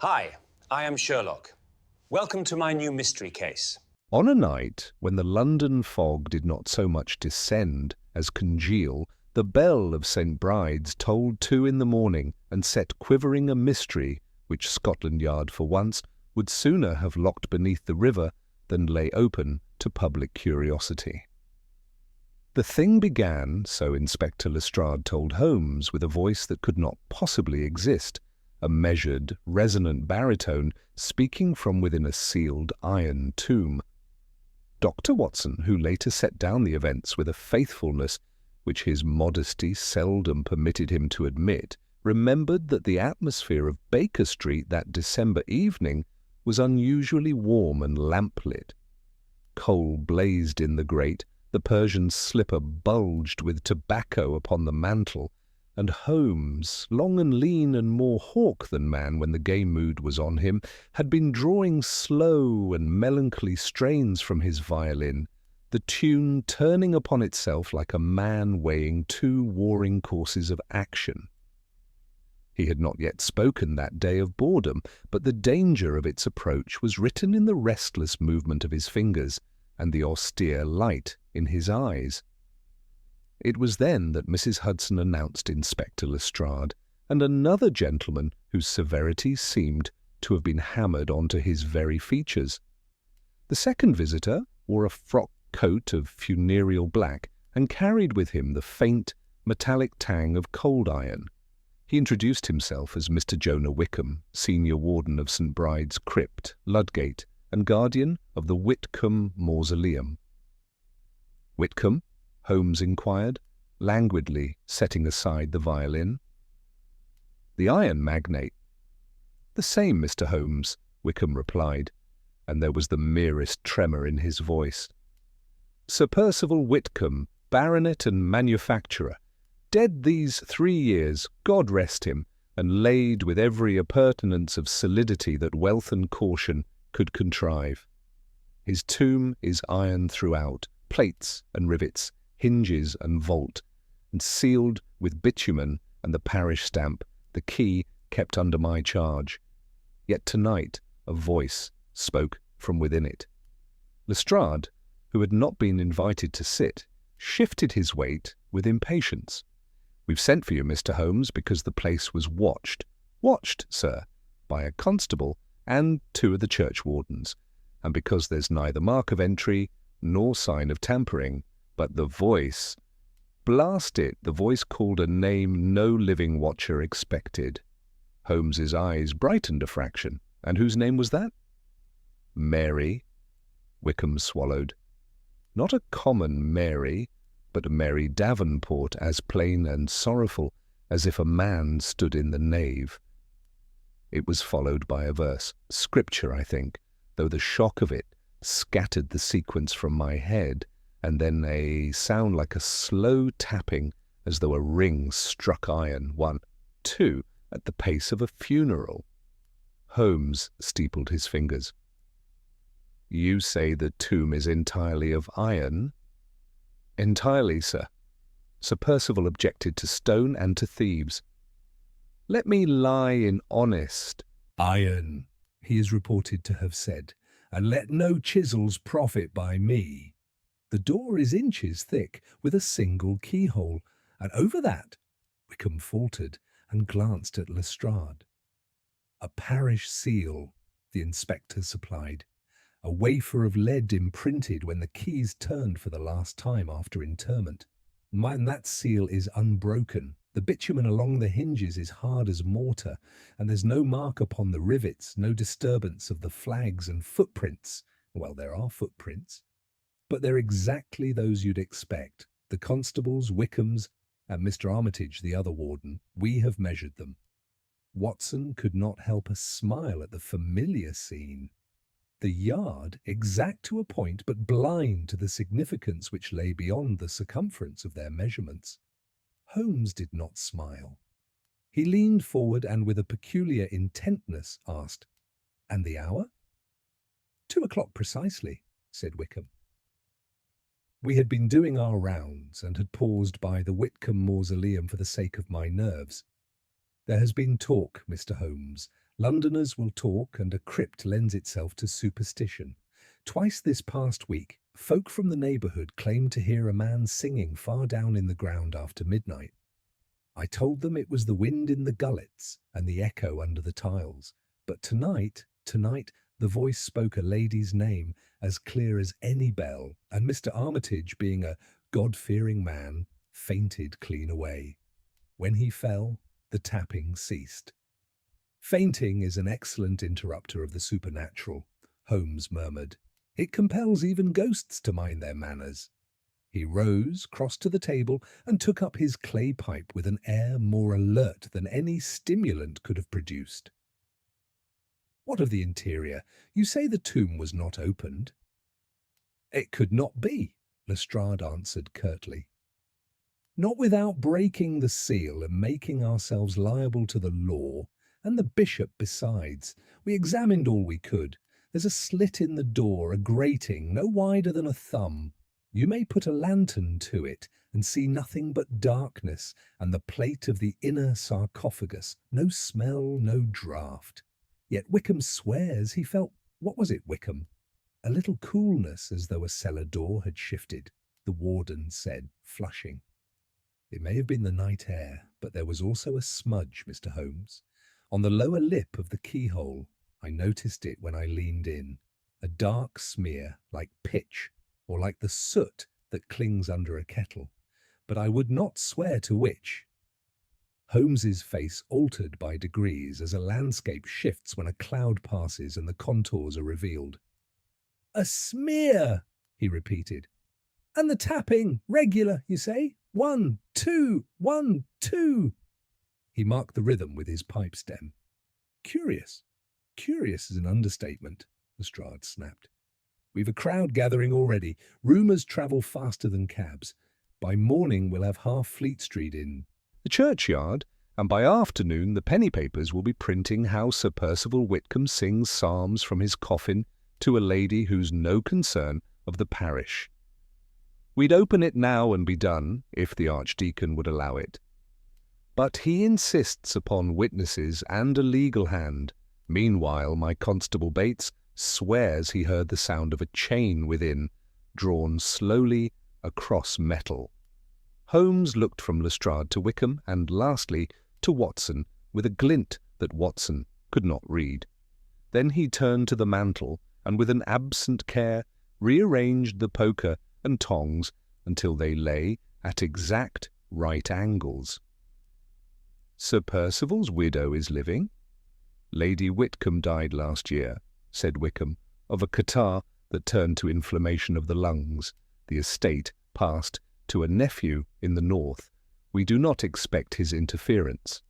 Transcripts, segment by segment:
Hi, I am Sherlock. Welcome to my new mystery case. On a night when the London fog did not so much descend as congeal, the bell of St. Bride's tolled 2 in the morning and set quivering a mystery which Scotland Yard for once would sooner have locked beneath the river than lay open to public curiosity. The thing began, so Inspector Lestrade told Holmes, with a voice that could not possibly exist, a measured, resonant baritone speaking from within a sealed iron tomb. Dr. Watson, who later set down the events with a faithfulness which his modesty seldom permitted him to admit, remembered that the atmosphere of Baker Street that December evening was unusually warm and lamplit. Coal blazed in the grate, the Persian slipper bulged with tobacco upon the mantel, and Holmes, long and lean and more hawk than man when the gay mood was on him, had been drawing slow and melancholy strains from his violin, the tune turning upon itself like a man weighing 2 warring courses of action. He had not yet spoken that day of boredom, but the danger of its approach was written in the restless movement of his fingers and the austere light in his eyes. It was then that Mrs. Hudson announced Inspector Lestrade, and another gentleman whose severity seemed to have been hammered onto his very features. The second visitor wore a frock coat of funereal black and carried with him the faint, metallic tang of cold iron. He introduced himself as Mr. Jonah Wickham, senior warden of St. Bride's Crypt, Ludgate, and guardian of the Whitcomb Mausoleum. "Whitcomb?" Holmes inquired, languidly setting aside the violin. "The iron magnate." "The same, Mr. Holmes," Wickham replied, and there was the merest tremor in his voice. "Sir Percival Whitcomb, baronet and manufacturer, dead these 3 years, God rest him, and laid with every appurtenance of solidity that wealth and caution could contrive. His tomb is iron throughout, plates and rivets, hinges and vault, and sealed with bitumen and the parish stamp, the key kept under my charge. Yet tonight a voice spoke from within it." Lestrade, who had not been invited to sit, shifted his weight with impatience. "We've sent for you, Mr. Holmes, because the place was watched. Watched, sir, by a constable and 2 of the churchwardens, and because there's neither mark of entry nor sign of tampering, but the voice. Blast it, the voice called a name no living watcher expected." Holmes's eyes brightened a fraction. "And whose name was that?" "Mary." Wickham swallowed. "Not a common Mary, but Mary Davenport, as plain and sorrowful as if a man stood in the nave." It was followed by a verse, scripture, I think, though the shock of it scattered the sequence from my head, and then a sound like a slow tapping, as though a ring struck iron, 1, 2, at the pace of a funeral. Holmes steepled his fingers. "You say the tomb is entirely of iron?" "Entirely, sir. Sir Percival objected to stone and to thieves." "Let me lie in honest iron," he is reported to have said, "and let no chisels profit by me. The door is inches thick, with a single keyhole, and over that—" Wickham faltered and glanced at Lestrade. "A parish seal," the inspector supplied, "a wafer of lead imprinted when the keys turned for the last time after interment. Mind, that seal is unbroken. The bitumen along the hinges is hard as mortar, and there's no mark upon the rivets, no disturbance of the flags and footprints. Well, there are footprints, but they're exactly those you'd expect. The constables, Wickham's, and Mr. Armitage, the other warden, we have measured them." Watson could not help a smile at the familiar scene. The yard exact to a point, but blind to the significance which lay beyond the circumference of their measurements. Holmes did not smile. He leaned forward and with a peculiar intentness asked, "And the hour?" "2 o'clock precisely," said Wickham. We had been doing our rounds and had paused by the Whitcomb Mausoleum for the sake of my nerves. "There has been talk, Mr. Holmes, Londoners will talk, and a crypt lends itself to superstition. Twice this past week, folk from the neighbourhood claimed to hear a man singing far down in the ground after midnight. I told them it was the wind in the gullets and the echo under the tiles. But tonight, the voice spoke a lady's name as clear as any bell, and Mr. Armitage, being a God-fearing man, fainted clean away. When he fell, the tapping ceased. Fainting is an excellent interrupter of the supernatural, Holmes murmured. It compels even ghosts to mind their manners. He rose, crossed to the table, and took up his clay pipe with an air more alert than any stimulant could have produced. What of the interior? You say the tomb was not opened. It could not be, Lestrade answered curtly. Not without breaking the seal and making ourselves liable to the law, and the bishop besides. We examined all we could. There's a slit in the door, a grating, no wider than a thumb. You may put a lantern to it and see nothing but darkness and the plate of the inner sarcophagus, no smell, no draught. Yet Wickham swears he felt, what was it, Wickham? A little coolness, as though a cellar door had shifted, the warden said, flushing. It may have been the night air, but there was also a smudge, Mr. Holmes. On the lower lip of the keyhole, I noticed it when I leaned in, a dark smear like pitch or like the soot that clings under a kettle, but I would not swear to which. Holmes's face altered by degrees as a landscape shifts when a cloud passes and the contours are revealed. "A smear," he repeated. "And the tapping, regular, you say? 1, 2, 1, 2. He marked the rhythm with his pipe stem. "Curious. Curious is an understatement," Lestrade snapped. "We've a crowd gathering already. Rumours travel faster than cabs. By morning we'll have half Fleet Street in the churchyard, and by afternoon the penny papers will be printing how Sir Percival Whitcomb sings psalms from his coffin to a lady who's no concern of the parish. We'd open it now and be done, if the Archdeacon would allow it. But he insists upon witnesses and a legal hand. Meanwhile, my constable Bates swears he heard the sound of a chain within, drawn slowly across metal." Holmes looked from Lestrade to Wickham, and lastly to Watson, with a glint that Watson could not read. Then he turned to the mantel, and with an absent care rearranged the poker and tongs until they lay at exact right angles. "Sir Percival's widow is living?" "Lady Whitcomb died last year," said Wickham, "of a catarrh that turned to inflammation of the lungs. The estate passed to a nephew in the north. We do not expect his interference."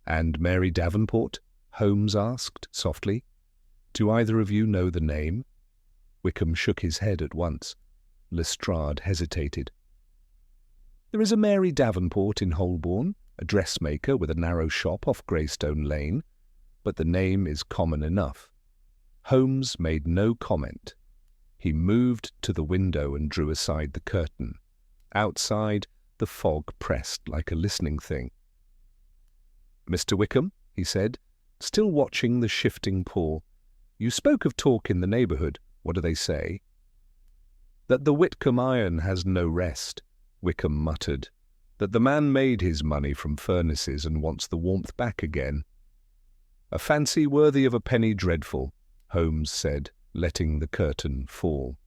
"And Mary Davenport?" Holmes asked softly. "Do either of you know the name?" Wickham shook his head at once. Lestrade hesitated. "There is a Mary Davenport in Holborn, a dressmaker with a narrow shop off Greystone Lane, but the name is common enough." Holmes made no comment. He moved to the window and drew aside the curtain. Outside, the fog pressed like a listening thing. "Mr. Wickham," he said, still watching the shifting pool, "you spoke of talk in the neighbourhood. What do they say?" "That the Whitcomb iron has no rest," Wickham muttered. "That the man made his money from furnaces and wants the warmth back again." "A fancy worthy of a penny dreadful," Holmes said, letting the curtain fall.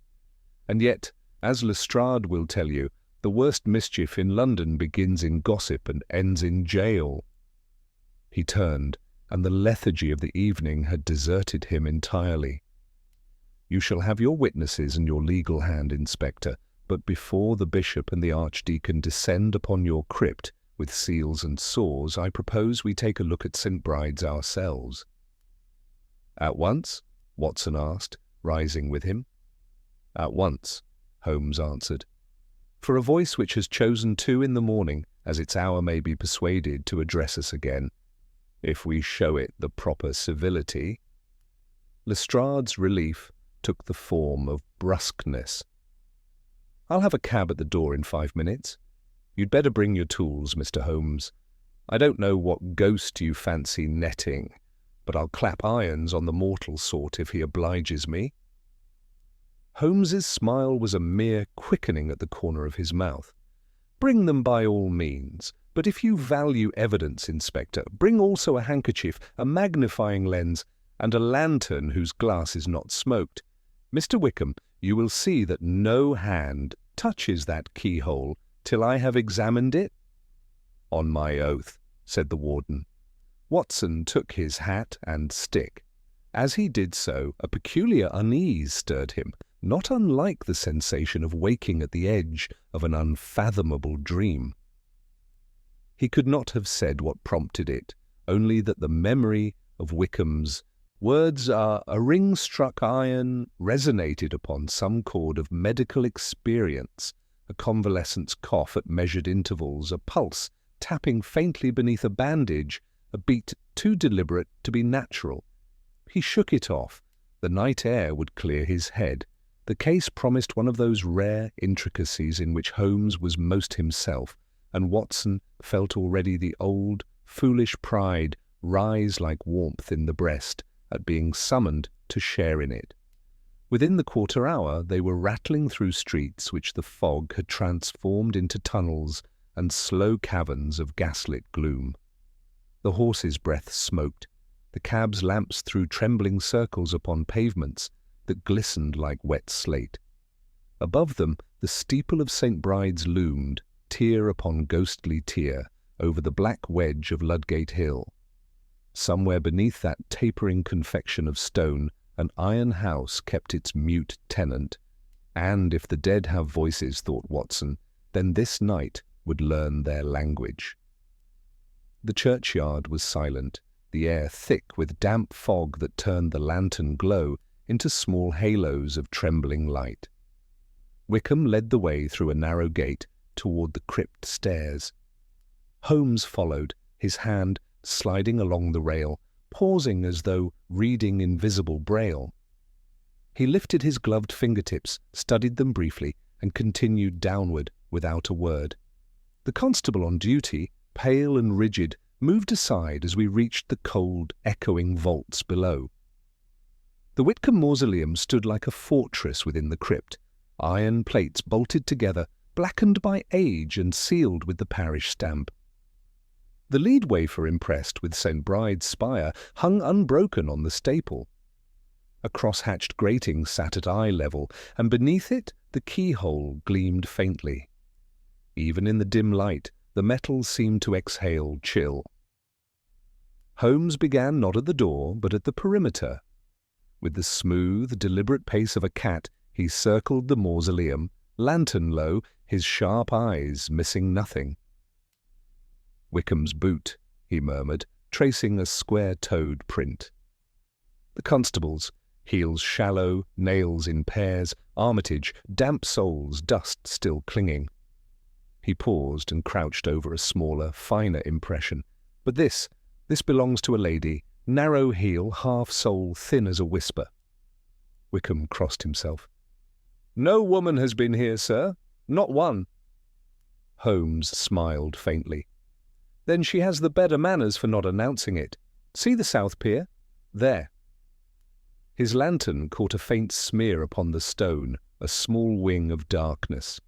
"And yet, as Lestrade will tell you, the worst mischief in London begins in gossip and ends in jail." He turned, and the lethargy of the evening had deserted him entirely. "You shall have your witnesses and your legal hand, Inspector, but before the bishop and the archdeacon descend upon your crypt with seals and saws, I propose we take a look at St. Bride's ourselves." "At once?" Watson asked, rising with him. "At once," Holmes answered. "For a voice which has chosen 2 in the morning as its hour may be persuaded to address us again, if we show it the proper civility." Lestrade's relief took the form of brusqueness. "I'll have a cab at the door in 5 minutes. You'd better bring your tools, Mr. Holmes. I don't know what ghost you fancy netting, but I'll clap irons on the mortal sort if he obliges me." Holmes's smile was a mere quickening at the corner of his mouth. "Bring them by all means, but if you value evidence, Inspector, bring also a handkerchief, a magnifying lens, and a lantern whose glass is not smoked. Mr. Wickham, you will see that no hand touches that keyhole till I have examined it." "On my oath," said the warden. Watson took his hat and stick. As he did so, a peculiar unease stirred him, not unlike the sensation of waking at the edge of an unfathomable dream. He could not have said what prompted it, only that the memory of Wickham's words are a ring-struck iron resonated upon some chord of medical experience, a convalescent's cough at measured intervals, a pulse tapping faintly beneath a bandage, a beat too deliberate to be natural. He shook it off. The night air would clear his head. The case promised one of those rare intricacies in which Holmes was most himself, and Watson felt already the old, foolish pride rise like warmth in the breast at being summoned to share in it. Within the quarter hour they were rattling through streets which the fog had transformed into tunnels and slow caverns of gaslit gloom. The horses' breath smoked. The cab's lamps threw trembling circles upon pavements that glistened like wet slate. Above them the steeple of St. Bride's loomed, tier upon ghostly tier, over the black wedge of Ludgate Hill. Somewhere beneath that tapering confection of stone, an iron house kept its mute tenant, and if the dead have voices, thought Watson, then this night would learn their language. The churchyard was silent, the air thick with damp fog that turned the lantern glow into small halos of trembling light. Wickham led the way through a narrow gate toward the crypt stairs. Holmes followed, his hand sliding along the rail, pausing as though reading invisible braille. He lifted his gloved fingertips, studied them briefly, and continued downward without a word. The constable on duty, pale and rigid, moved aside as we reached the cold, echoing vaults below. The Whitcomb mausoleum stood like a fortress within the crypt, iron plates bolted together, blackened by age and sealed with the parish stamp. The lead wafer impressed with St. Bride's spire hung unbroken on the staple. A cross-hatched grating sat at eye level, and beneath it the keyhole gleamed faintly. Even in the dim light, the metal seemed to exhale chill. Holmes began not at the door, but at the perimeter. With the smooth, deliberate pace of a cat, he circled the mausoleum, lantern low, his sharp eyes missing nothing. "Wickham's boot," he murmured, tracing a square-toed print. The constables, heels shallow, nails in pairs, Armitage, damp soles, dust still clinging. He paused and crouched over a smaller, finer impression. "But this belongs to a lady, narrow heel, half sole, thin as a whisper." Wickham crossed himself. "No woman has been here, sir. Not one." Holmes smiled faintly. "Then she has the better manners for not announcing it. See the south pier? There." His lantern caught a faint smear upon the stone, a small wing of darkness.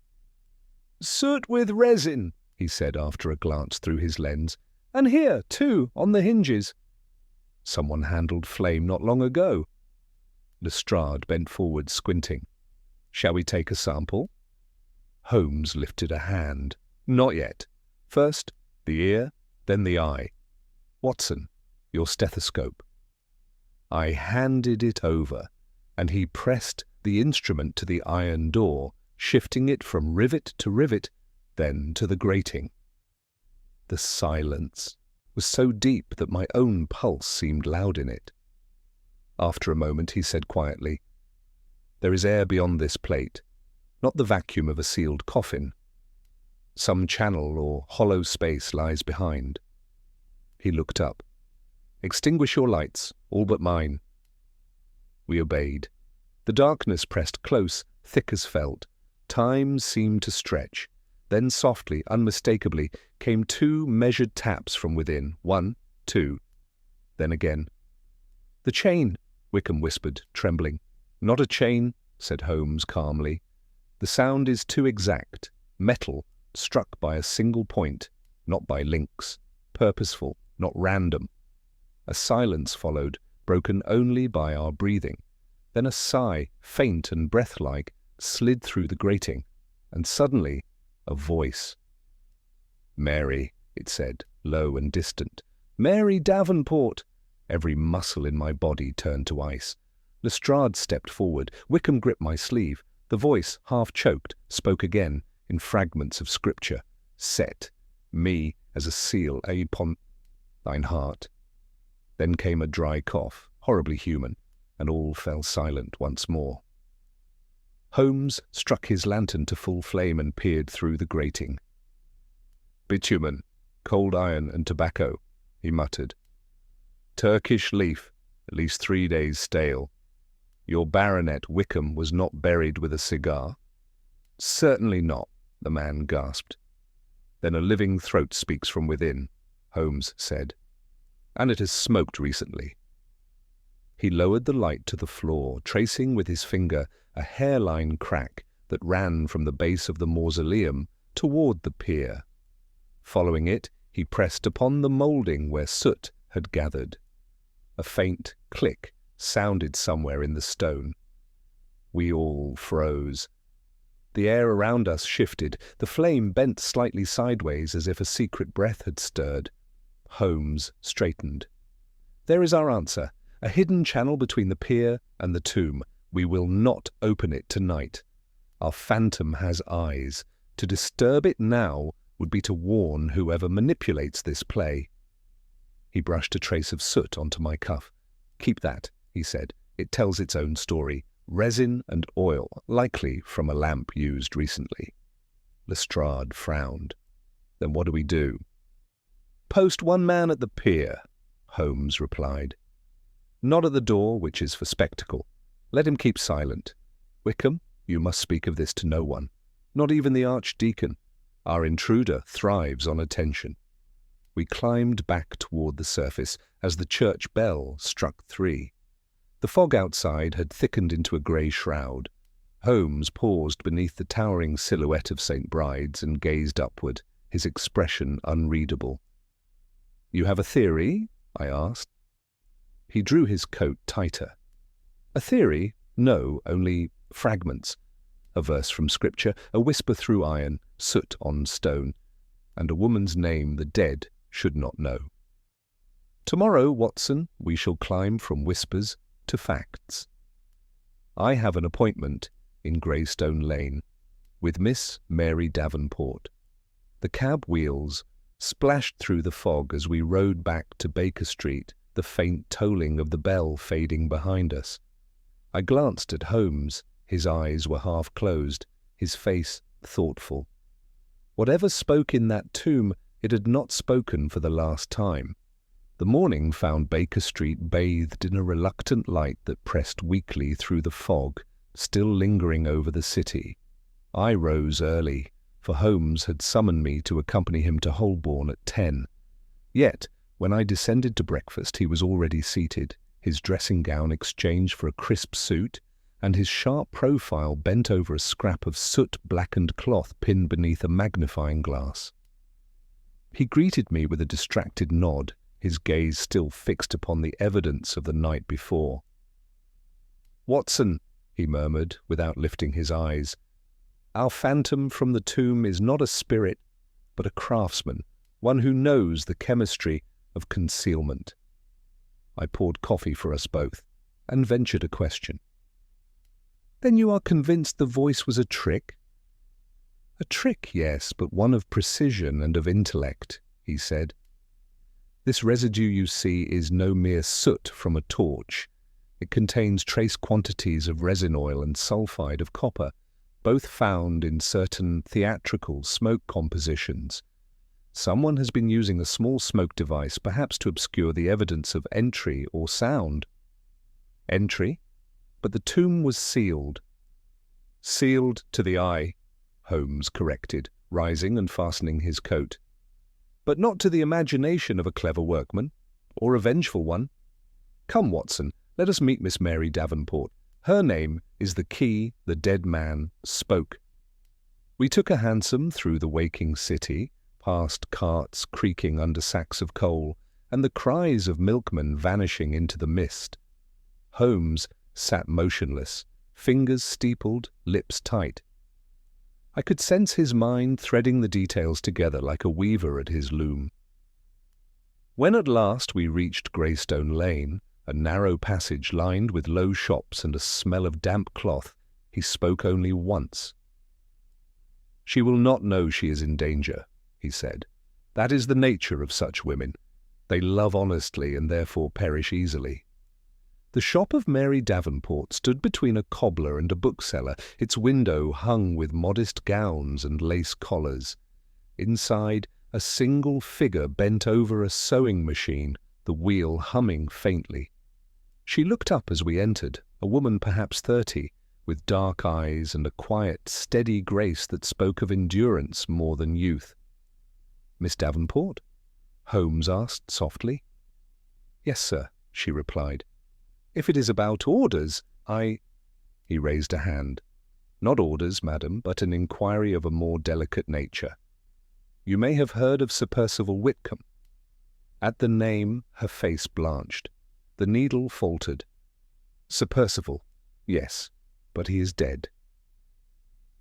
"Soot with resin," he said after a glance through his lens. "And here, too, on the hinges." "Someone handled flame not long ago." Lestrade bent forward, squinting. "Shall we take a sample?" Holmes lifted a hand. "Not yet. First the ear, then the eye. Watson, your stethoscope." I handed it over, and he pressed the instrument to the iron door, shifting it from rivet to rivet, then to the grating. The silence was so deep that my own pulse seemed loud in it. After a moment he said quietly, "There is air beyond this plate, not the vacuum of a sealed coffin. Some channel or hollow space lies behind." He looked up. "Extinguish your lights, all but mine." We obeyed. The darkness pressed close, thick as felt. Time seemed to stretch. Then softly, unmistakably, came two measured taps from within. 1, 2. Then again. "The chain," Wickham whispered, trembling. "Not a chain," said Holmes calmly. "The sound is too exact. Metal, struck by a single point, not by links. Purposeful, not random." A silence followed, broken only by our breathing. Then a sigh, faint and breath-like, slid through the grating, and suddenly a voice. "Mary," it said, low and distant. "Mary Davenport!" Every muscle in my body turned to ice. Lestrade stepped forward. Wickham gripped my sleeve. The voice, half-choked, spoke again, in fragments of scripture. "Set me as a seal upon thine heart." Then came a dry cough, horribly human, and all fell silent once more. Holmes struck his lantern to full flame and peered through the grating. "Bitumen, cold iron and tobacco," he muttered. "Turkish leaf, at least 3 days stale. Your baronet Wickham was not buried with a cigar?" "Certainly not," the man gasped. "Then a living throat speaks from within," Holmes said. "And it has smoked recently." He lowered the light to the floor, tracing with his finger a hairline crack that ran from the base of the mausoleum toward the pier. Following it, he pressed upon the moulding where soot had gathered. A faint click sounded somewhere in the stone. We all froze. The air around us shifted. The flame bent slightly sideways as if a secret breath had stirred. Holmes straightened. "There is our answer. A hidden channel between the pier and the tomb. We will not open it tonight. Our phantom has eyes. To disturb it now would be to warn whoever manipulates this play." He brushed a trace of soot onto my cuff. "Keep that," he said. "It tells its own story. Resin and oil, likely from a lamp used recently." Lestrade frowned. "Then what do we do?" "Post one man at the pier," Holmes replied. "Not at the door, which is for spectacle. Let him keep silent. Wickham, you must speak of this to no one, not even the Archdeacon. Our intruder thrives on attention." We climbed back toward the surface as the church bell struck 3. The fog outside had thickened into a grey shroud. Holmes paused beneath the towering silhouette of St. Bride's and gazed upward, his expression unreadable. "You have a theory?" I asked. He drew his coat tighter. "A theory? No, only fragments. A verse from Scripture, a whisper through iron, soot on stone, and a woman's name the dead should not know. Tomorrow, Watson, we shall climb from whispers to facts. I have an appointment in Greystone Lane with Miss Mary Davenport." The cab wheels splashed through the fog as we rode back to Baker Street, the faint tolling of the bell fading behind us. I glanced at Holmes. His eyes were half closed, his face thoughtful. Whatever spoke in that tomb, it had not spoken for the last time. The morning found Baker Street bathed in a reluctant light that pressed weakly through the fog, still lingering over the city. I rose early, for Holmes had summoned me to accompany him to Holborn at 10. Yet, when I descended to breakfast, he was already seated, his dressing gown exchanged for a crisp suit, and his sharp profile bent over a scrap of soot-blackened cloth pinned beneath a magnifying glass. He greeted me with a distracted nod, his gaze still fixed upon the evidence of the night before. "Watson," he murmured, without lifting his eyes, "our phantom from the tomb is not a spirit, but a craftsman, one who knows the chemistry of concealment." I poured coffee for us both, and ventured a question. "Then you are convinced the voice was a trick?" "A trick, yes, but one of precision and of intellect," he said. "This residue you see is no mere soot from a torch. It contains trace quantities of resin oil and sulfide of copper, both found in certain theatrical smoke compositions. Someone has been using a small smoke device, perhaps to obscure the evidence of entry or sound." "Entry? But the tomb was sealed." "Sealed to the eye," Holmes corrected, rising and fastening his coat. "But not to the imagination of a clever workman, or a vengeful one. Come, Watson, Let us meet Miss Mary Davenport. Her name is the key the dead man spoke. We took a hansom through the waking city, past carts creaking under sacks of coal, and the cries of milkmen vanishing into the mist. Holmes sat motionless, fingers steepled, lips tight. I could sense his mind threading the details together like a weaver at his loom. When at last we reached Greystone Lane, a narrow passage lined with low shops and a smell of damp cloth, he spoke only once. "She will not know she is in danger," he said. "That is the nature of such women. They love honestly and therefore perish easily." The shop of Mary Davenport stood between a cobbler and a bookseller, its window hung with modest gowns and lace collars. Inside, a single figure bent over a sewing machine, the wheel humming faintly. She looked up as we entered, a woman perhaps 30, with dark eyes and a quiet, steady grace that spoke of endurance more than youth. "Miss Davenport?" Holmes asked softly. "Yes, sir," she replied. "If it is about orders, He raised a hand. "Not orders, madam, but an inquiry of a more delicate nature. You may have heard of Sir Percival Whitcomb." At the name, her face blanched. The needle faltered. "Sir Percival, yes, but he is dead."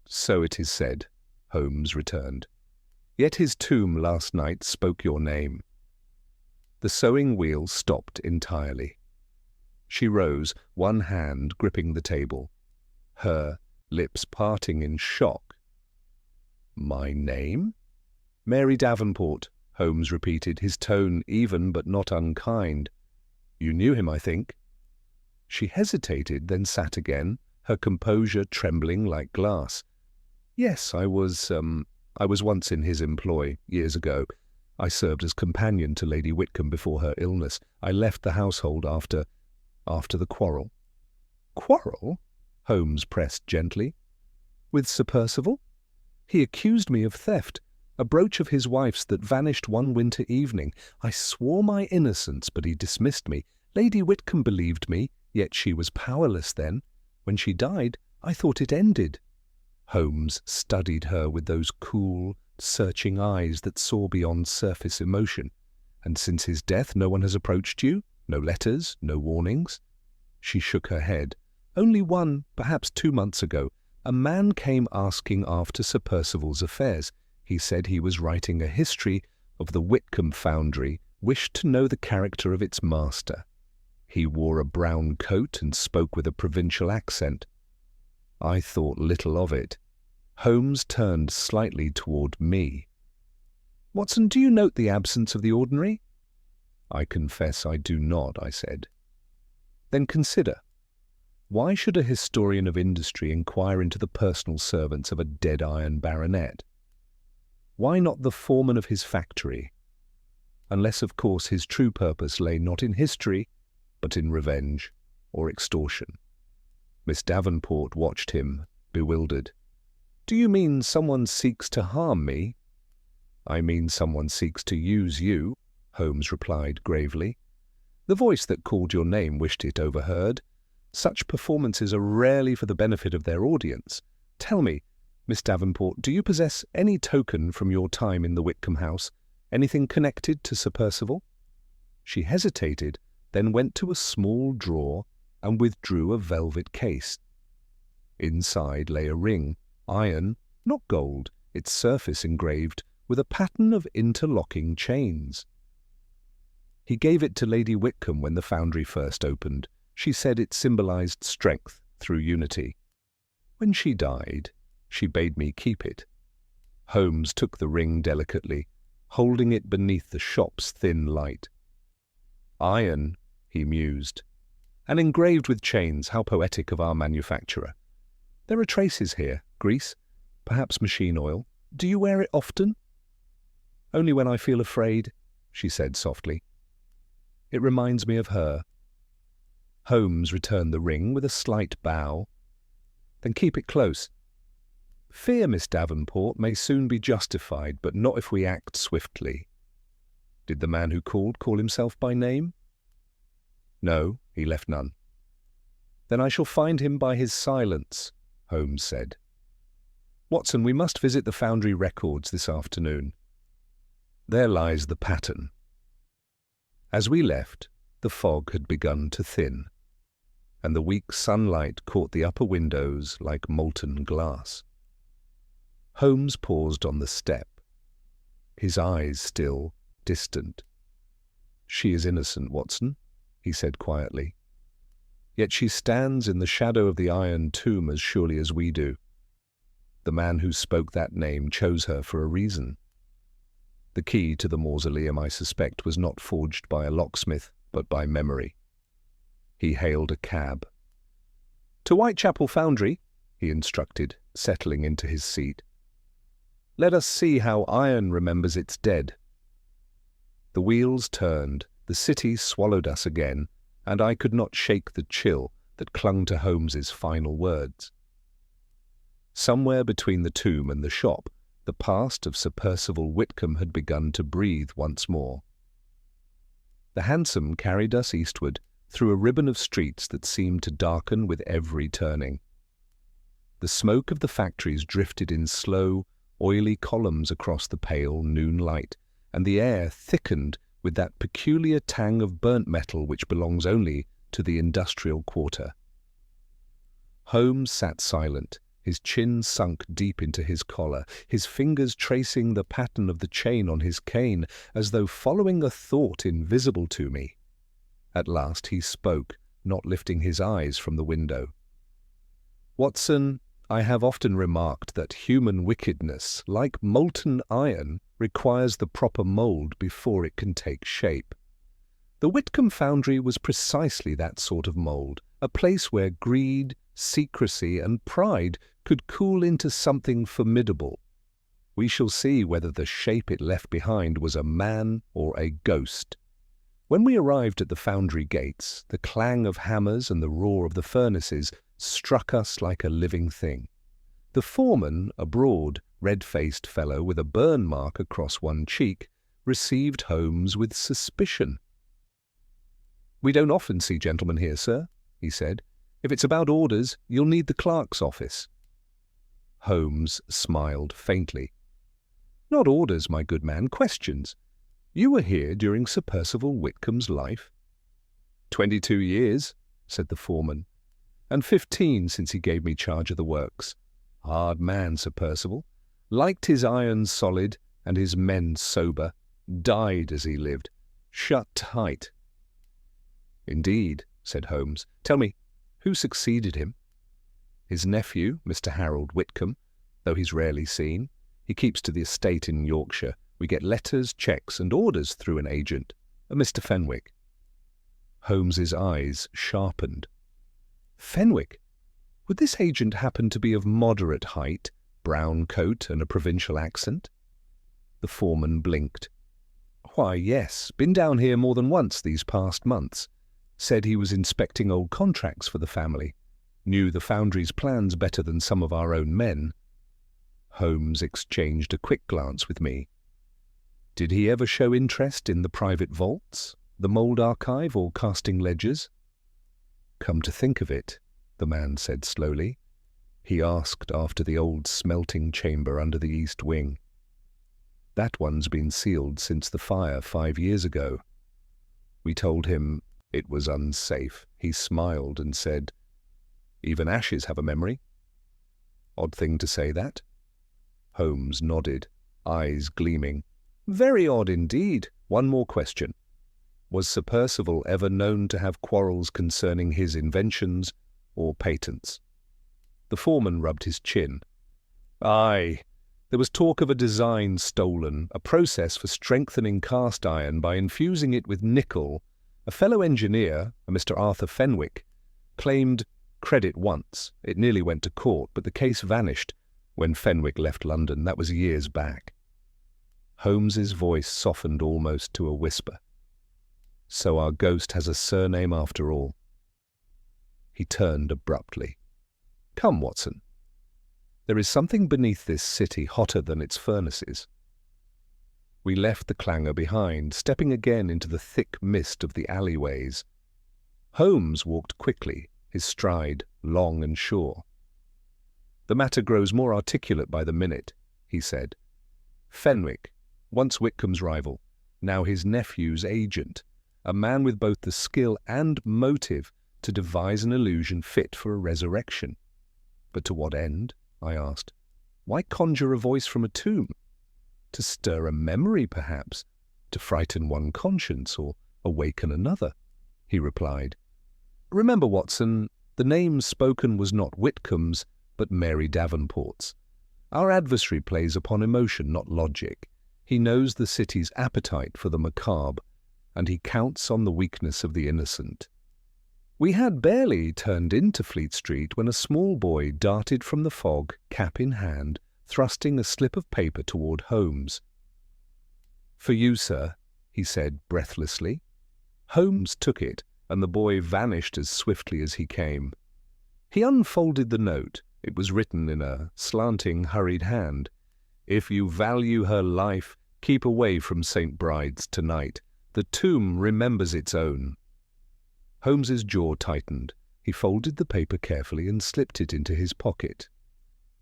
"So it is said," Holmes returned. "Yet his tomb last night spoke your name." The sewing wheel stopped entirely. She rose, one hand gripping the table, her lips parting in shock. "My name?" "Mary Davenport," Holmes repeated, his tone even but not unkind. "You knew him, I think?" She hesitated, then sat again, her composure trembling like glass. "Yes, I was once in his employ, years ago. I served as companion to Lady Whitcomb before her illness. I left the household after the quarrel." "Quarrel?" Holmes pressed gently. "With Sir Percival? He accused me of theft, a brooch of his wife's that vanished one winter evening. I swore my innocence, but he dismissed me. Lady Whitcomb believed me, yet she was powerless then. When she died, I thought it ended." Holmes studied her with those cool, searching eyes that saw beyond surface emotion. "And since his death no one has approached you? No letters, no warnings?" She shook her head. "Only one, perhaps 2 months ago. A man came asking after Sir Percival's affairs. He said he was writing a history of the Whitcomb foundry, wished to know the character of its master. He wore a brown coat and spoke with a provincial accent. I thought little of it." Holmes turned slightly toward me. "Watson, do you note the absence of the ordinary?" "I confess I do not," I said. "Then consider. Why should a historian of industry inquire into the personal servants of a dead iron baronet? Why not the foreman of his factory? Unless, of course, his true purpose lay not in history, but in revenge or extortion." Miss Davenport watched him, bewildered. "Do you mean someone seeks to harm me?" "I mean someone seeks to use you," Holmes replied gravely. "The voice that called your name wished it overheard. Such performances are rarely for the benefit of their audience. Tell me, Miss Davenport, do you possess any token from your time in the Whitcomb house, anything connected to Sir Percival?" She hesitated, then went to a small drawer and withdrew a velvet case. Inside lay a ring, iron, not gold, its surface engraved with a pattern of interlocking chains. "He gave it to Lady Whitcomb when the foundry first opened. She said it symbolized strength through unity. When she died, she bade me keep it." Holmes took the ring delicately, holding it beneath the shop's thin light. "Iron," he mused, "and engraved with chains, how poetic of our manufacturer. There are traces here, grease, perhaps machine oil. Do you wear it often?" "Only when I feel afraid," she said softly. "It reminds me of her." Holmes returned the ring with a slight bow. "Then keep it close. Fear, Miss Davenport, may soon be justified, but not if we act swiftly." "Did the man who called call himself by name?" "No, he left none. Then I shall find him by his silence, Holmes said. Watson, we must visit the Foundry records this afternoon. There lies the pattern. As we left, the fog had begun to thin, and the weak sunlight caught the upper windows like molten glass. Holmes paused on the step, his eyes still distant. "She is innocent, Watson," he said quietly. "Yet she stands in the shadow of the iron tomb as surely as we do. The man who spoke that name chose her for a reason. The key to the mausoleum, I suspect, was not forged by a locksmith, but by memory." He hailed a cab. "To Whitechapel Foundry," he instructed, settling into his seat. "Let us see how iron remembers its dead." The wheels turned, the city swallowed us again, and I could not shake the chill that clung to Holmes's final words. Somewhere between the tomb and the shop, the past of Sir Percival Whitcomb had begun to breathe once more. The hansom carried us eastward through a ribbon of streets that seemed to darken with every turning. The smoke of the factories drifted in slow, oily columns across the pale noon light, and the air thickened with that peculiar tang of burnt metal which belongs only to the industrial quarter. Holmes sat silent, his chin sunk deep into his collar, his fingers tracing the pattern of the chain on his cane, as though following a thought invisible to me. At last he spoke, not lifting his eyes from the window. "Watson, I have often remarked that human wickedness, like molten iron, requires the proper mould before it can take shape. The Whitcomb Foundry was precisely that sort of mould, a place where greed, secrecy, and pride could cool into something formidable. We shall see whether the shape it left behind was a man or a ghost." When we arrived at the foundry gates, the clang of hammers and the roar of the furnaces struck us like a living thing. The foreman, a broad, red-faced fellow with a burn mark across one cheek, received Holmes with suspicion. "We don't often see gentlemen here, sir," he said. "If it's about orders, you'll need the clerk's office." Holmes smiled faintly. "Not orders, my good man, questions. You were here during Sir Percival Whitcomb's life?" 22 years, said the foreman, "and 15 since he gave me charge of the works. Hard man, Sir Percival. Liked his iron solid and his men sober. Died as he lived. Shut tight." "Indeed," said Holmes. "Tell me, who succeeded him?" "His nephew, Mr. Harold Whitcomb, though he's rarely seen. He keeps to the estate in Yorkshire. We get letters, cheques, and orders through an agent, a Mr. Fenwick." Holmes's eyes sharpened. "Fenwick? Would this agent happen to be of moderate height, brown coat, and a provincial accent?" The foreman blinked. "Why, yes, been down here more than once these past months. Said he was inspecting old contracts for the family. Knew the foundry's plans better than some of our own men." Holmes exchanged a quick glance with me. "Did he ever show interest in the private vaults, the mould archive, or casting ledgers?" "Come to think of it," the man said slowly, "he asked after the old smelting chamber under the east wing. That one's been sealed since the fire 5 years ago. We told him it was unsafe. He smiled and said, 'Even ashes have a memory.' Odd thing to say that?" Holmes nodded, eyes gleaming. "Very odd indeed. One more question. Was Sir Percival ever known to have quarrels concerning his inventions or patents?" The foreman rubbed his chin. "Aye, there was talk of a design stolen, a process for strengthening cast iron by infusing it with nickel. A fellow engineer, a Mr. Arthur Fenwick, claimed credit once. It nearly went to court, but the case vanished when Fenwick left London. That was years back." Holmes's voice softened almost to a whisper. "So our ghost has a surname after all." He turned abruptly. "Come, Watson. There is something beneath this city hotter than its furnaces." We left the clangor behind, stepping again into the thick mist of the alleyways. Holmes walked quickly, his stride long and sure. "The matter grows more articulate by the minute," he said. "Fenwick, once Whitcomb's rival, now his nephew's agent, a man with both the skill and motive to devise an illusion fit for a resurrection." "But to what end?" I asked. "Why conjure a voice from a tomb? To stir a memory, perhaps, to frighten one conscience or awaken another," he replied. "Remember, Watson, the name spoken was not Whitcomb's, but Mary Davenport's. Our adversary plays upon emotion, not logic. He knows the city's appetite for the macabre, and he counts on the weakness of the innocent." We had barely turned into Fleet Street when a small boy darted from the fog, cap in hand, thrusting a slip of paper toward Holmes. "For you, sir," he said breathlessly. Holmes took it, and the boy vanished as swiftly as he came. He unfolded the note. It was written in a slanting, hurried hand. "If you value her life, keep away from St. Bride's tonight. The tomb remembers its own." Holmes's jaw tightened. He folded the paper carefully and slipped it into his pocket.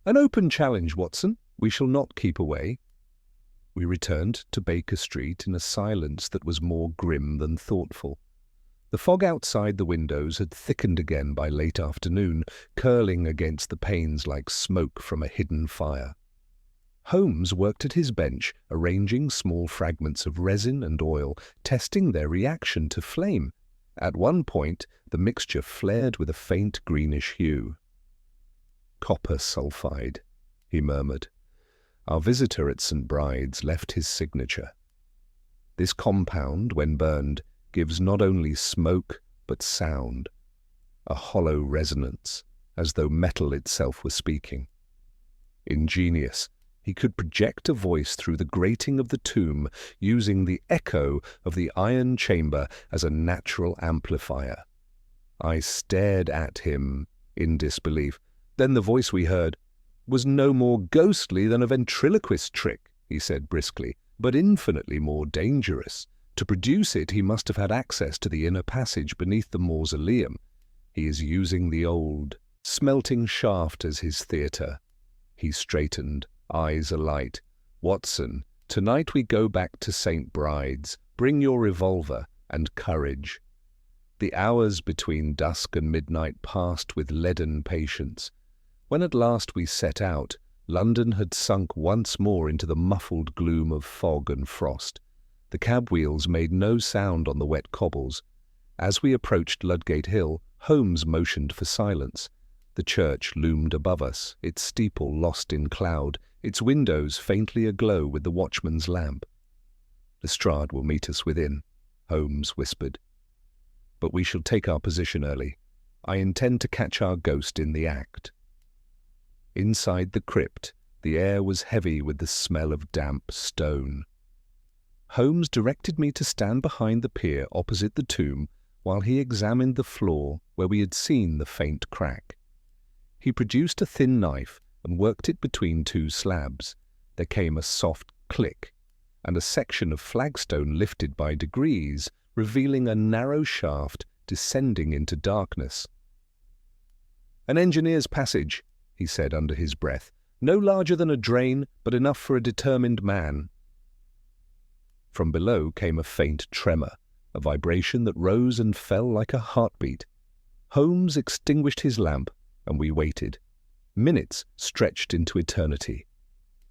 "An open challenge, Watson. We shall not keep away." We returned to Baker Street in a silence that was more grim than thoughtful. The fog outside the windows had thickened again by late afternoon, curling against the panes like smoke from a hidden fire. Holmes worked at his bench, arranging small fragments of resin and oil, testing their reaction to flame. At one point, the mixture flared with a faint greenish hue. "Copper sulfide," he murmured. "Our visitor at St. Bride's left his signature. This compound, when burned, gives not only smoke but sound, a hollow resonance, as though metal itself were speaking. Ingenious, he could project a voice through the grating of the tomb, using the echo of the iron chamber as a natural amplifier." I stared at him in disbelief. "Then the voice we heard was no more ghostly than a ventriloquist trick," he said briskly, "but infinitely more dangerous. To produce it, he must have had access to the inner passage beneath the mausoleum. He is using the old, smelting shaft as his theatre." He straightened, eyes alight. "Watson, tonight we go back to St. Bride's. Bring your revolver and courage." The hours between dusk and midnight passed with leaden patience. When at last we set out, London had sunk once more into the muffled gloom of fog and frost. The cab wheels made no sound on the wet cobbles. As we approached Ludgate Hill, Holmes motioned for silence. The church loomed above us, its steeple lost in cloud, its windows faintly aglow with the watchman's lamp. "Lestrade will meet us within," Holmes whispered. "But we shall take our position early. I intend to catch our ghost in the act." Inside the crypt, the air was heavy with the smell of damp stone. Holmes directed me to stand behind the pier opposite the tomb while he examined the floor where we had seen the faint crack. He produced a thin knife and worked it between two slabs. There came a soft click, and a section of flagstone lifted by degrees, revealing a narrow shaft descending into darkness. "An engineer's passage," he said under his breath. "No larger than a drain, but enough for a determined man." From below came a faint tremor, a vibration that rose and fell like a heartbeat. Holmes extinguished his lamp, and we waited. Minutes stretched into eternity.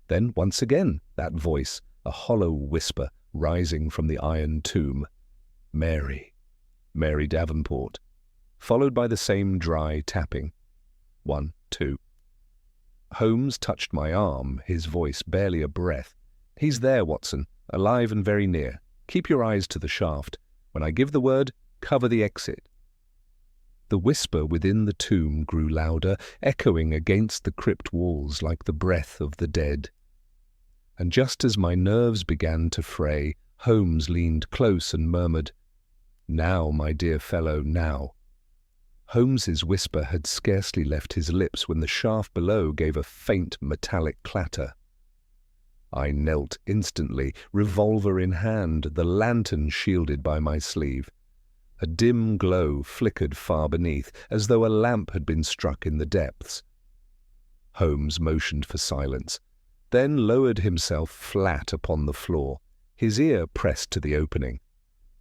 Then once again that voice, a hollow whisper rising from the iron tomb. "Mary, Mary Davenport," followed by the same dry tapping. 1, 2. Holmes touched my arm, his voice barely a breath. "He's there, Watson, alive and very near. Keep your eyes to the shaft. When I give the word, cover the exit." The whisper within the tomb grew louder, echoing against the crypt walls like the breath of the dead. And just as my nerves began to fray, Holmes leaned close and murmured, "Now, my dear fellow, now." Holmes's whisper had scarcely left his lips when the shaft below gave a faint metallic clatter. I knelt instantly, revolver in hand, the lantern shielded by my sleeve. A dim glow flickered far beneath, as though a lamp had been struck in the depths. Holmes motioned for silence, then lowered himself flat upon the floor, his ear pressed to the opening.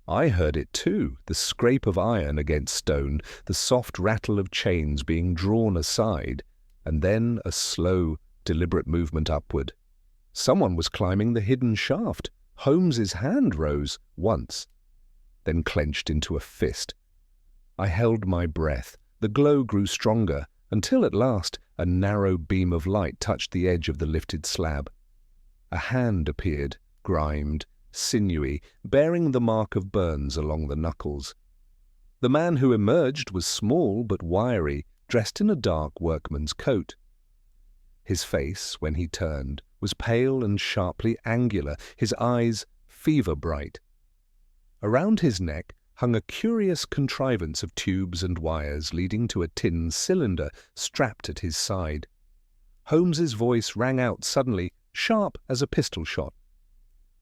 I heard it too, the scrape of iron against stone, the soft rattle of chains being drawn aside, and then a slow, deliberate movement upward. Someone was climbing the hidden shaft. Holmes's hand rose once, then clenched into a fist. I held my breath. The glow grew stronger, until at last a narrow beam of light touched the edge of the lifted slab. A hand appeared, grimed, sinewy, bearing the mark of burns along the knuckles. The man who emerged was small but wiry, dressed in a dark workman's coat. His face, when he turned, was pale and sharply angular, his eyes fever-bright. Around his neck hung a curious contrivance of tubes and wires leading to a tin cylinder strapped at his side. Holmes's voice rang out suddenly, sharp as a pistol shot.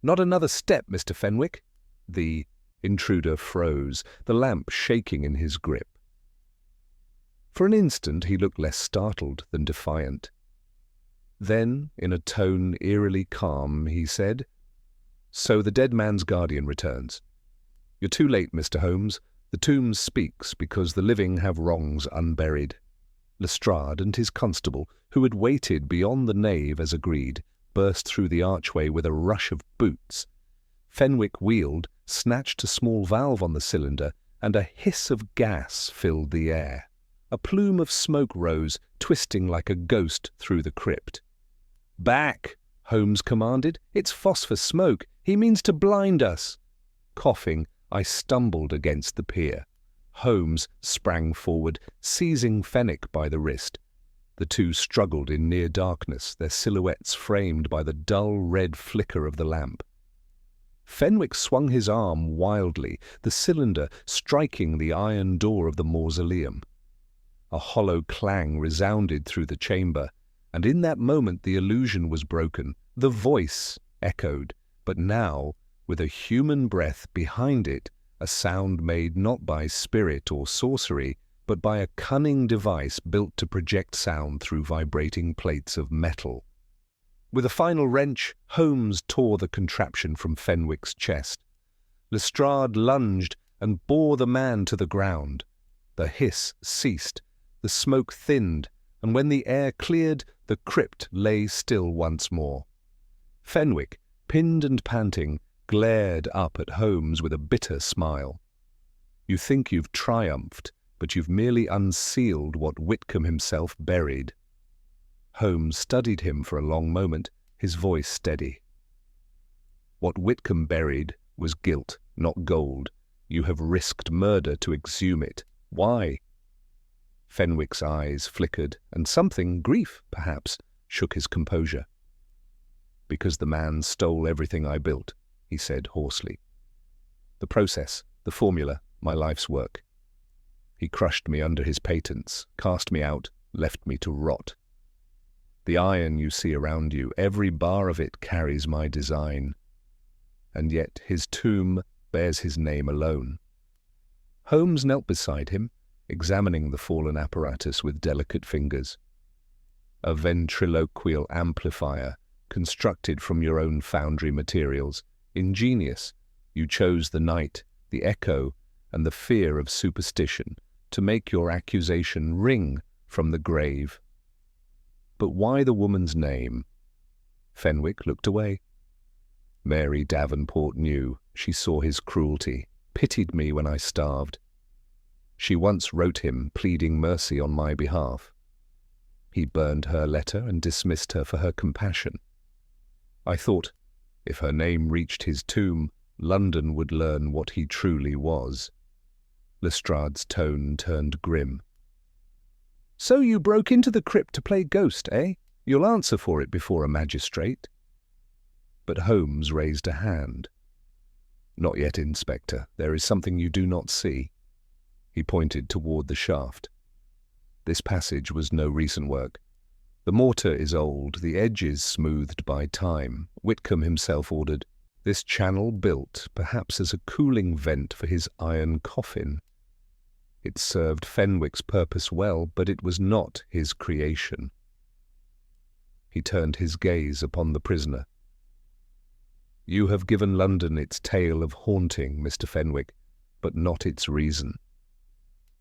"Not another step, Mr. Fenwick." The intruder froze, the lamp shaking in his grip. For an instant he looked less startled than defiant. Then, in a tone eerily calm, he said, "So the dead man's guardian returns. You're too late, Mr. Holmes. The tomb speaks because the living have wrongs unburied." Lestrade and his constable, who had waited beyond the nave as agreed, burst through the archway with a rush of boots. Fenwick wheeled, snatched a small valve on the cylinder, and a hiss of gas filled the air. A plume of smoke rose, twisting like a ghost through the crypt. "Back!" Holmes commanded. "It's phosphor smoke. He means to blind us." Coughing, I stumbled against the pier. Holmes sprang forward, seizing Fenwick by the wrist. The two struggled in near darkness, their silhouettes framed by the dull red flicker of the lamp. Fenwick swung his arm wildly, the cylinder striking the iron door of the mausoleum. A hollow clang resounded through the chamber, and in that moment the illusion was broken. The voice echoed, but now, with a human breath behind it, a sound made not by spirit or sorcery, but by a cunning device built to project sound through vibrating plates of metal. With a final wrench, Holmes tore the contraption from Fenwick's chest. Lestrade lunged and bore the man to the ground. The hiss ceased, the smoke thinned, and when the air cleared, the crypt lay still once more. Fenwick, pinned and panting, glared up at Holmes with a bitter smile. "You think you've triumphed, but you've merely unsealed what Whitcomb himself buried." Holmes studied him for a long moment, his voice steady. "What Whitcomb buried was guilt, not gold. You have risked murder to exhume it. Why?" Fenwick's eyes flickered, and something, grief perhaps, shook his composure. "Because the man stole everything I built," he said hoarsely. "The process, the formula, my life's work. He crushed me under his patents, cast me out, left me to rot. The iron you see around you, every bar of it carries my design. And yet his tomb bears his name alone." Holmes knelt beside him, examining the fallen apparatus with delicate fingers. "A ventriloquial amplifier, constructed from your own foundry materials. Ingenious. You chose the night, the echo, and the fear of superstition to make your accusation ring from the grave. But why the woman's name?" Fenwick looked away. "Mary Davenport knew. She saw his cruelty, pitied me when I starved. She once wrote him, pleading mercy on my behalf. He burned her letter and dismissed her for her compassion. I thought, if her name reached his tomb, London would learn what he truly was." Lestrade's tone turned grim. "So you broke into the crypt to play ghost, eh? You'll answer for it before a magistrate." But Holmes raised a hand. "Not yet, Inspector. There is something you do not see." He pointed toward the shaft. This passage was no recent work. The mortar is old, the edges smoothed by time. Whitcomb himself ordered, This channel built, perhaps as a cooling vent for his iron coffin. It served Fenwick's purpose well, but it was not his creation. He turned his gaze upon the prisoner. "You have given London its tale of haunting, Mr. Fenwick, but not its reason.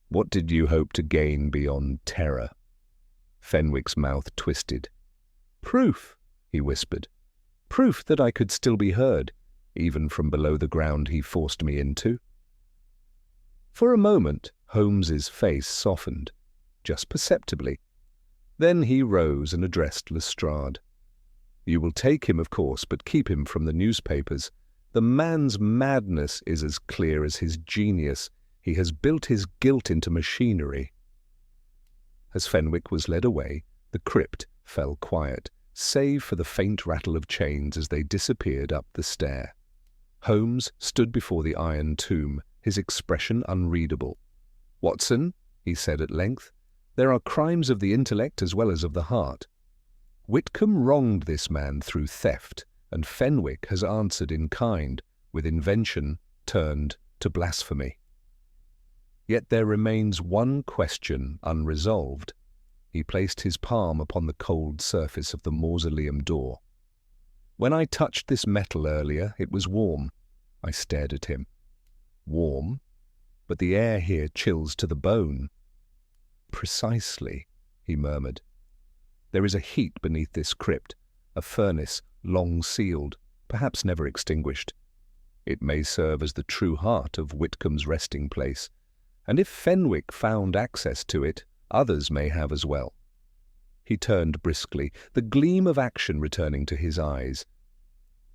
What did you hope to gain beyond terror?" Fenwick's mouth twisted. "Proof," he whispered. "Proof that I could still be heard, even from below the ground he forced me into." For a moment, Holmes's face softened, just perceptibly. Then he rose and addressed Lestrade. "You will take him, of course, but keep him from the newspapers. The man's madness is as clear as his genius. He has built his guilt into machinery." As Fenwick was led away, the crypt fell quiet, save for the faint rattle of chains as they disappeared up the stair. Holmes stood before the iron tomb, his expression unreadable. "Watson," he said at length, "there are crimes of the intellect as well as of the heart. Whitcomb wronged this man through theft, and Fenwick has answered in kind, with invention turned to blasphemy. Yet there remains one question unresolved." He placed his palm upon the cold surface of the mausoleum door. "When I touched this metal earlier, it was warm." I stared at him. "Warm? But the air here chills to the bone." "Precisely," he murmured. "There is a heat beneath this crypt, a furnace long sealed, perhaps never extinguished. It may serve as the true heart of Whitcomb's resting place, and if Fenwick found access to it, others may have as well." He turned briskly, the gleam of action returning to his eyes.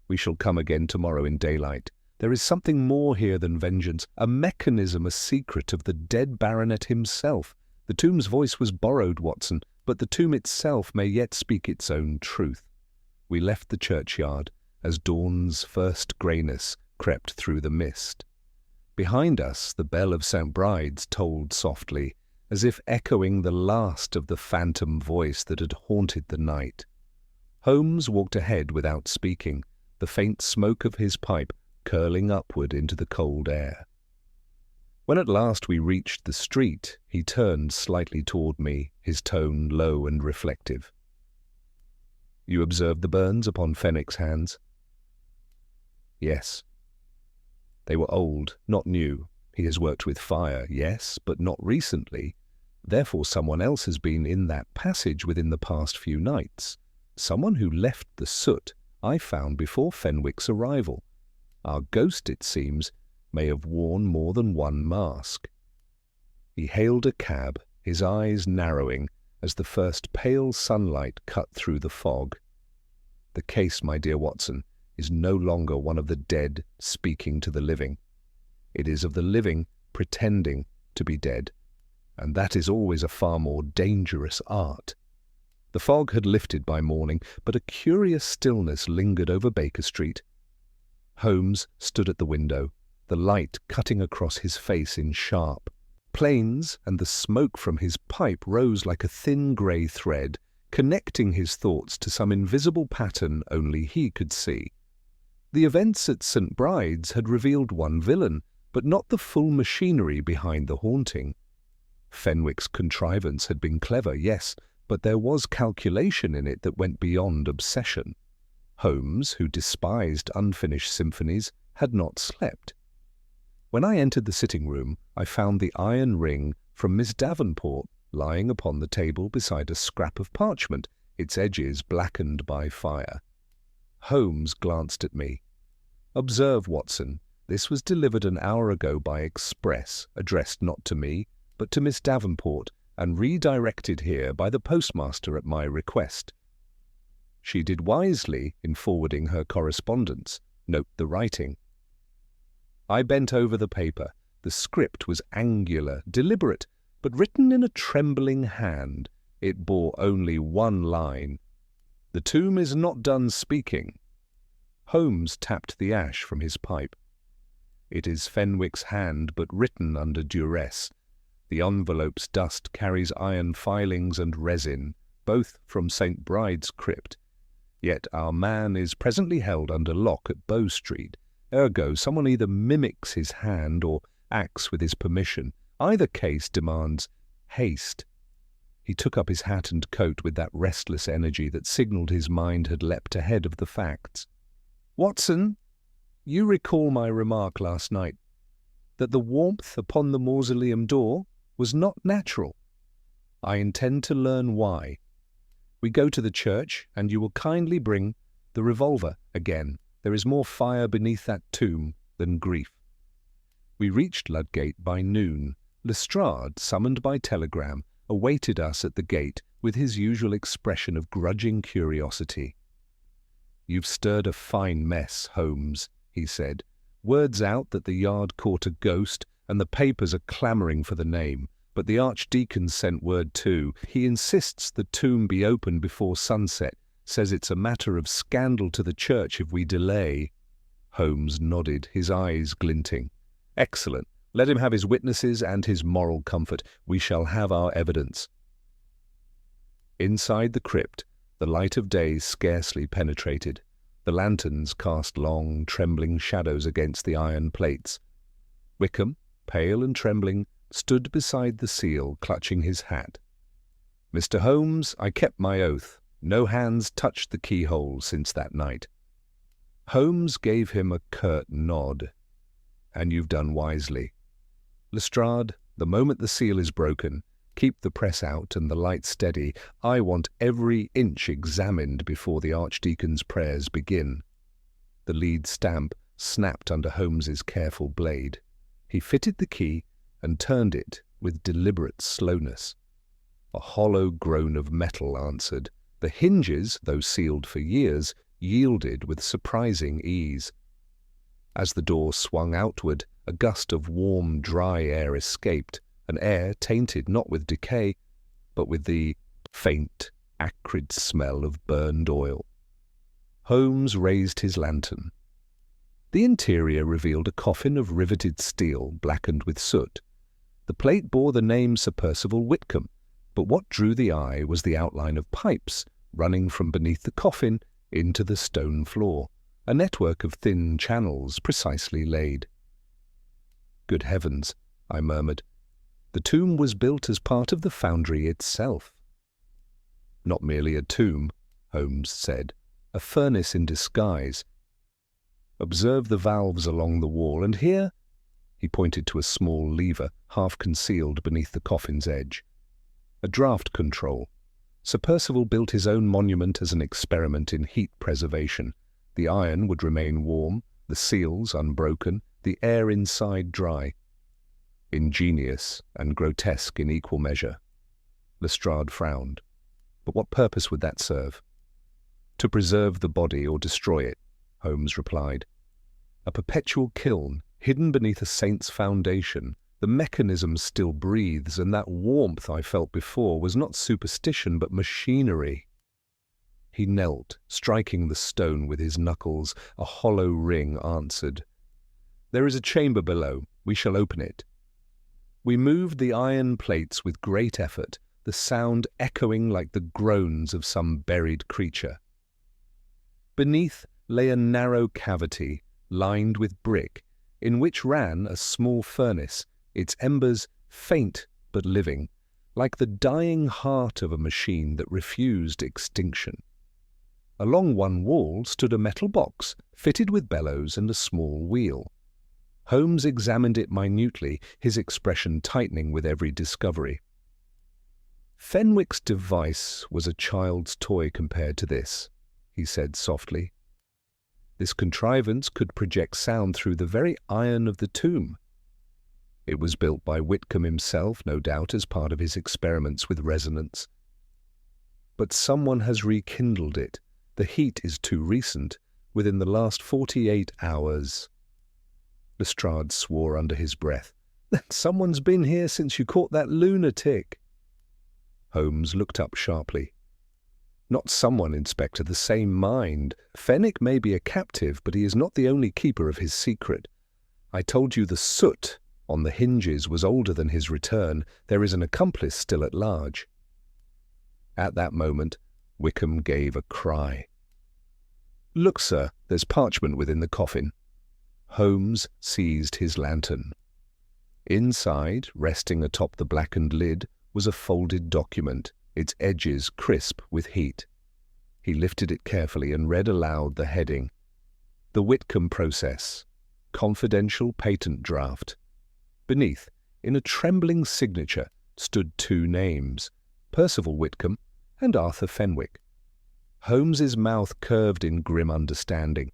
"We shall come again tomorrow in daylight. There is something more here than vengeance, a mechanism, a secret of the dead baronet himself. The tomb's voice was borrowed, Watson, but the tomb itself may yet speak its own truth." We left the churchyard as dawn's first greyness crept through the mist. Behind us, the bell of St. Bride's tolled softly, as if echoing the last of the phantom voice that had haunted the night. Holmes walked ahead without speaking, the faint smoke of his pipe curling upward into the cold air. When at last we reached the street, he turned slightly toward me, his tone low and reflective. "You observed the burns upon Fenwick's hands?" "Yes." "They were old, not new. He has worked with fire, yes, but not recently. Therefore someone else has been in that passage within the past few nights. Someone who left the soot I found before Fenwick's arrival. Our ghost, it seems, may have worn more than one mask." He hailed a cab, his eyes narrowing as the first pale sunlight cut through the fog. "The case, my dear Watson, is no longer one of the dead speaking to the living. It is of the living pretending to be dead, and that is always a far more dangerous art." The fog had lifted by morning, but a curious stillness lingered over Baker Street. Holmes stood at the window, the light cutting across his face in sharp planes, and the smoke from his pipe rose like a thin grey thread, connecting his thoughts to some invisible pattern only he could see. The events at St. Bride's had revealed one villain, but not the full machinery behind the haunting. Fenwick's contrivance had been clever, yes, but there was calculation in it that went beyond obsession. Holmes, who despised unfinished symphonies, had not slept. When I entered the sitting-room, I found the iron ring from Miss Davenport lying upon the table beside a scrap of parchment, its edges blackened by fire. Holmes glanced at me. "Observe, Watson, this was delivered an hour ago by express, addressed not to me, but to Miss Davenport, and redirected here by the postmaster at my request. She did wisely in forwarding her correspondence. Note the writing." I bent over the paper. The script was angular, deliberate, but written in a trembling hand. It bore only one line. "The tomb is not done speaking." Holmes tapped the ash from his pipe. "It is Fenwick's hand, but written under duress. The envelope's dust carries iron filings and resin, both from St. Bride's crypt. Yet our man is presently held under lock at Bow Street. Ergo, someone either mimics his hand or acts with his permission. Either case demands haste. He took up his hat and coat with that restless energy that signalled his mind had leapt ahead of the facts. "Watson, you recall my remark last night, that the warmth upon the mausoleum door was not natural. I intend to learn why. We go to the church, and you will kindly bring the revolver again. There is more fire beneath that tomb than grief." We reached Ludgate by noon. Lestrade, summoned by telegram, awaited us at the gate with his usual expression of grudging curiosity. "You've stirred a fine mess, Holmes," he said. "Word's out that the yard caught a ghost, and the papers are clamouring for the name. But the Archdeacon sent word too. He insists the tomb be opened before sunset, says it's a matter of scandal to the church if we delay." Holmes nodded, his eyes glinting. "Excellent. Let him have his witnesses and his moral comfort. We shall have our evidence." Inside the crypt, the light of day scarcely penetrated. The lanterns cast long, trembling shadows against the iron plates. Wickham, pale and trembling, stood beside the seal, clutching his hat. "Mr. Holmes, I kept my oath. No hands touched the keyhole since that night." Holmes gave him a curt nod. "And you've done wisely. Lestrade, the moment the seal is broken, keep the press out and the light steady. I want every inch examined before the Archdeacon's prayers begin." The lead stamp snapped under Holmes's careful blade. He fitted the key and turned it with deliberate slowness. A hollow groan of metal answered. The hinges, though sealed for years, yielded with surprising ease. As the door swung outward, a gust of warm, dry air escaped, an air tainted not with decay, but with the faint, acrid smell of burned oil. Holmes raised his lantern. The interior revealed a coffin of riveted steel, blackened with soot. The plate bore the name Sir Percival Whitcomb, but what drew the eye was the outline of pipes running from beneath the coffin into the stone floor, a network of thin channels precisely laid. "Good heavens," I murmured. "The tomb was built as part of the foundry itself." "Not merely a tomb," Holmes said, "a furnace in disguise. Observe the valves along the wall, and here—" he pointed to a small lever half concealed beneath the coffin's edge. "A draught control. Sir Percival built his own monument as an experiment in heat preservation. The iron would remain warm, the seals unbroken, the air inside dry. Ingenious and grotesque in equal measure." Lestrade frowned. "But what purpose would that serve?" "To preserve the body or destroy it," Holmes replied. "A perpetual kiln, hidden beneath a saint's foundation. The mechanism still breathes, and that warmth I felt before was not superstition but machinery." He knelt, striking the stone with his knuckles. A hollow ring answered. "There is a chamber below. We shall open it." We moved the iron plates with great effort, the sound echoing like the groans of some buried creature. Beneath lay a narrow cavity, lined with brick, in which ran a small furnace, its embers faint but living, like the dying heart of a machine that refused extinction. Along one wall stood a metal box, fitted with bellows and a small wheel. Holmes examined it minutely, his expression tightening with every discovery. "Fenwick's device was a child's toy compared to this," he said softly. "This contrivance could project sound through the very iron of the tomb. It was built by Whitcomb himself, no doubt, as part of his experiments with resonance. But someone has rekindled it. The heat is too recent, within the last 48 hours. Lestrade swore under his breath. "Then someone's been here since you caught that lunatic." Holmes looked up sharply. "Not someone, Inspector, the same mind. Fenwick may be a captive, but he is not the only keeper of his secret. I told you the soot on the hinges was older than his return. There is an accomplice still at large." At that moment, Wickham gave a cry. "Look, sir, there's parchment within the coffin." Holmes seized his lantern. Inside, resting atop the blackened lid, was a folded document, its edges crisp with heat. He lifted it carefully and read aloud the heading: "The Whitcomb Process. Confidential Patent Draft." Beneath, in a trembling signature, stood two names: Percival Whitcomb and Arthur Fenwick. Holmes's mouth curved in grim understanding.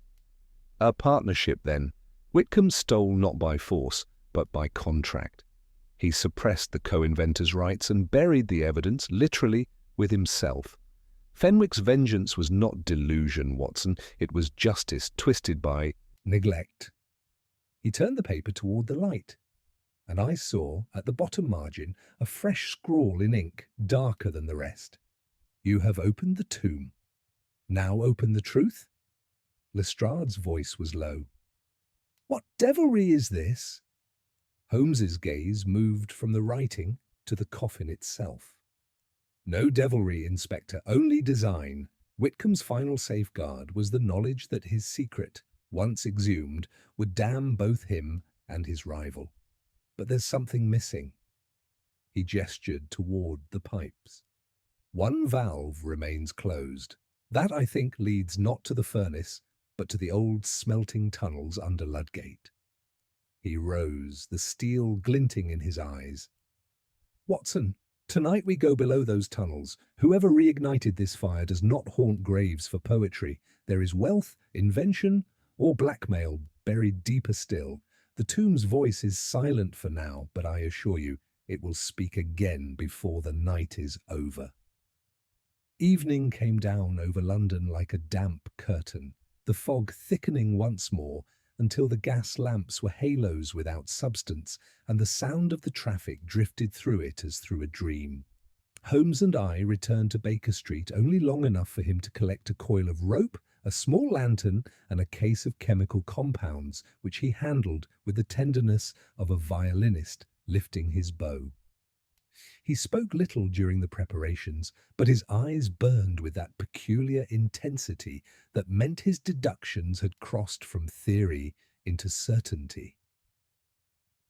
A partnership, then. Whitcomb stole not by force, but by contract. He suppressed the co-inventor's rights and buried the evidence, literally, with himself. Fenwick's vengeance was not delusion, Watson. It was justice twisted by neglect. He turned the paper toward the light, and I saw, at the bottom margin, a fresh scrawl in ink, darker than the rest. "You have opened the tomb. Now open the truth?" Lestrade's voice was low. "What devilry is this?" Holmes's gaze moved from the writing to the coffin itself. "No devilry, Inspector, only design." Whitcomb's final safeguard was the knowledge that his secret, once exhumed, would damn both him and his rival. But there's something missing. He gestured toward the pipes. "One valve remains closed. That, I think, leads not to the furnace, but to the old smelting tunnels under Ludgate." He rose, the steel glinting in his eyes. "Watson, tonight we go below those tunnels. Whoever reignited this fire does not haunt graves for poetry. There is wealth, invention, or blackmail buried deeper still. The tomb's voice is silent for now, but I assure you, it will speak again before the night is over." Evening came down over London like a damp curtain, the fog thickening once more until the gas lamps were halos without substance, and the sound of the traffic drifted through it as through a dream. Holmes and I returned to Baker Street only long enough for him to collect a coil of rope, a small lantern, and a case of chemical compounds, which he handled with the tenderness of a violinist lifting his bow. He spoke little during the preparations, but his eyes burned with that peculiar intensity that meant his deductions had crossed from theory into certainty.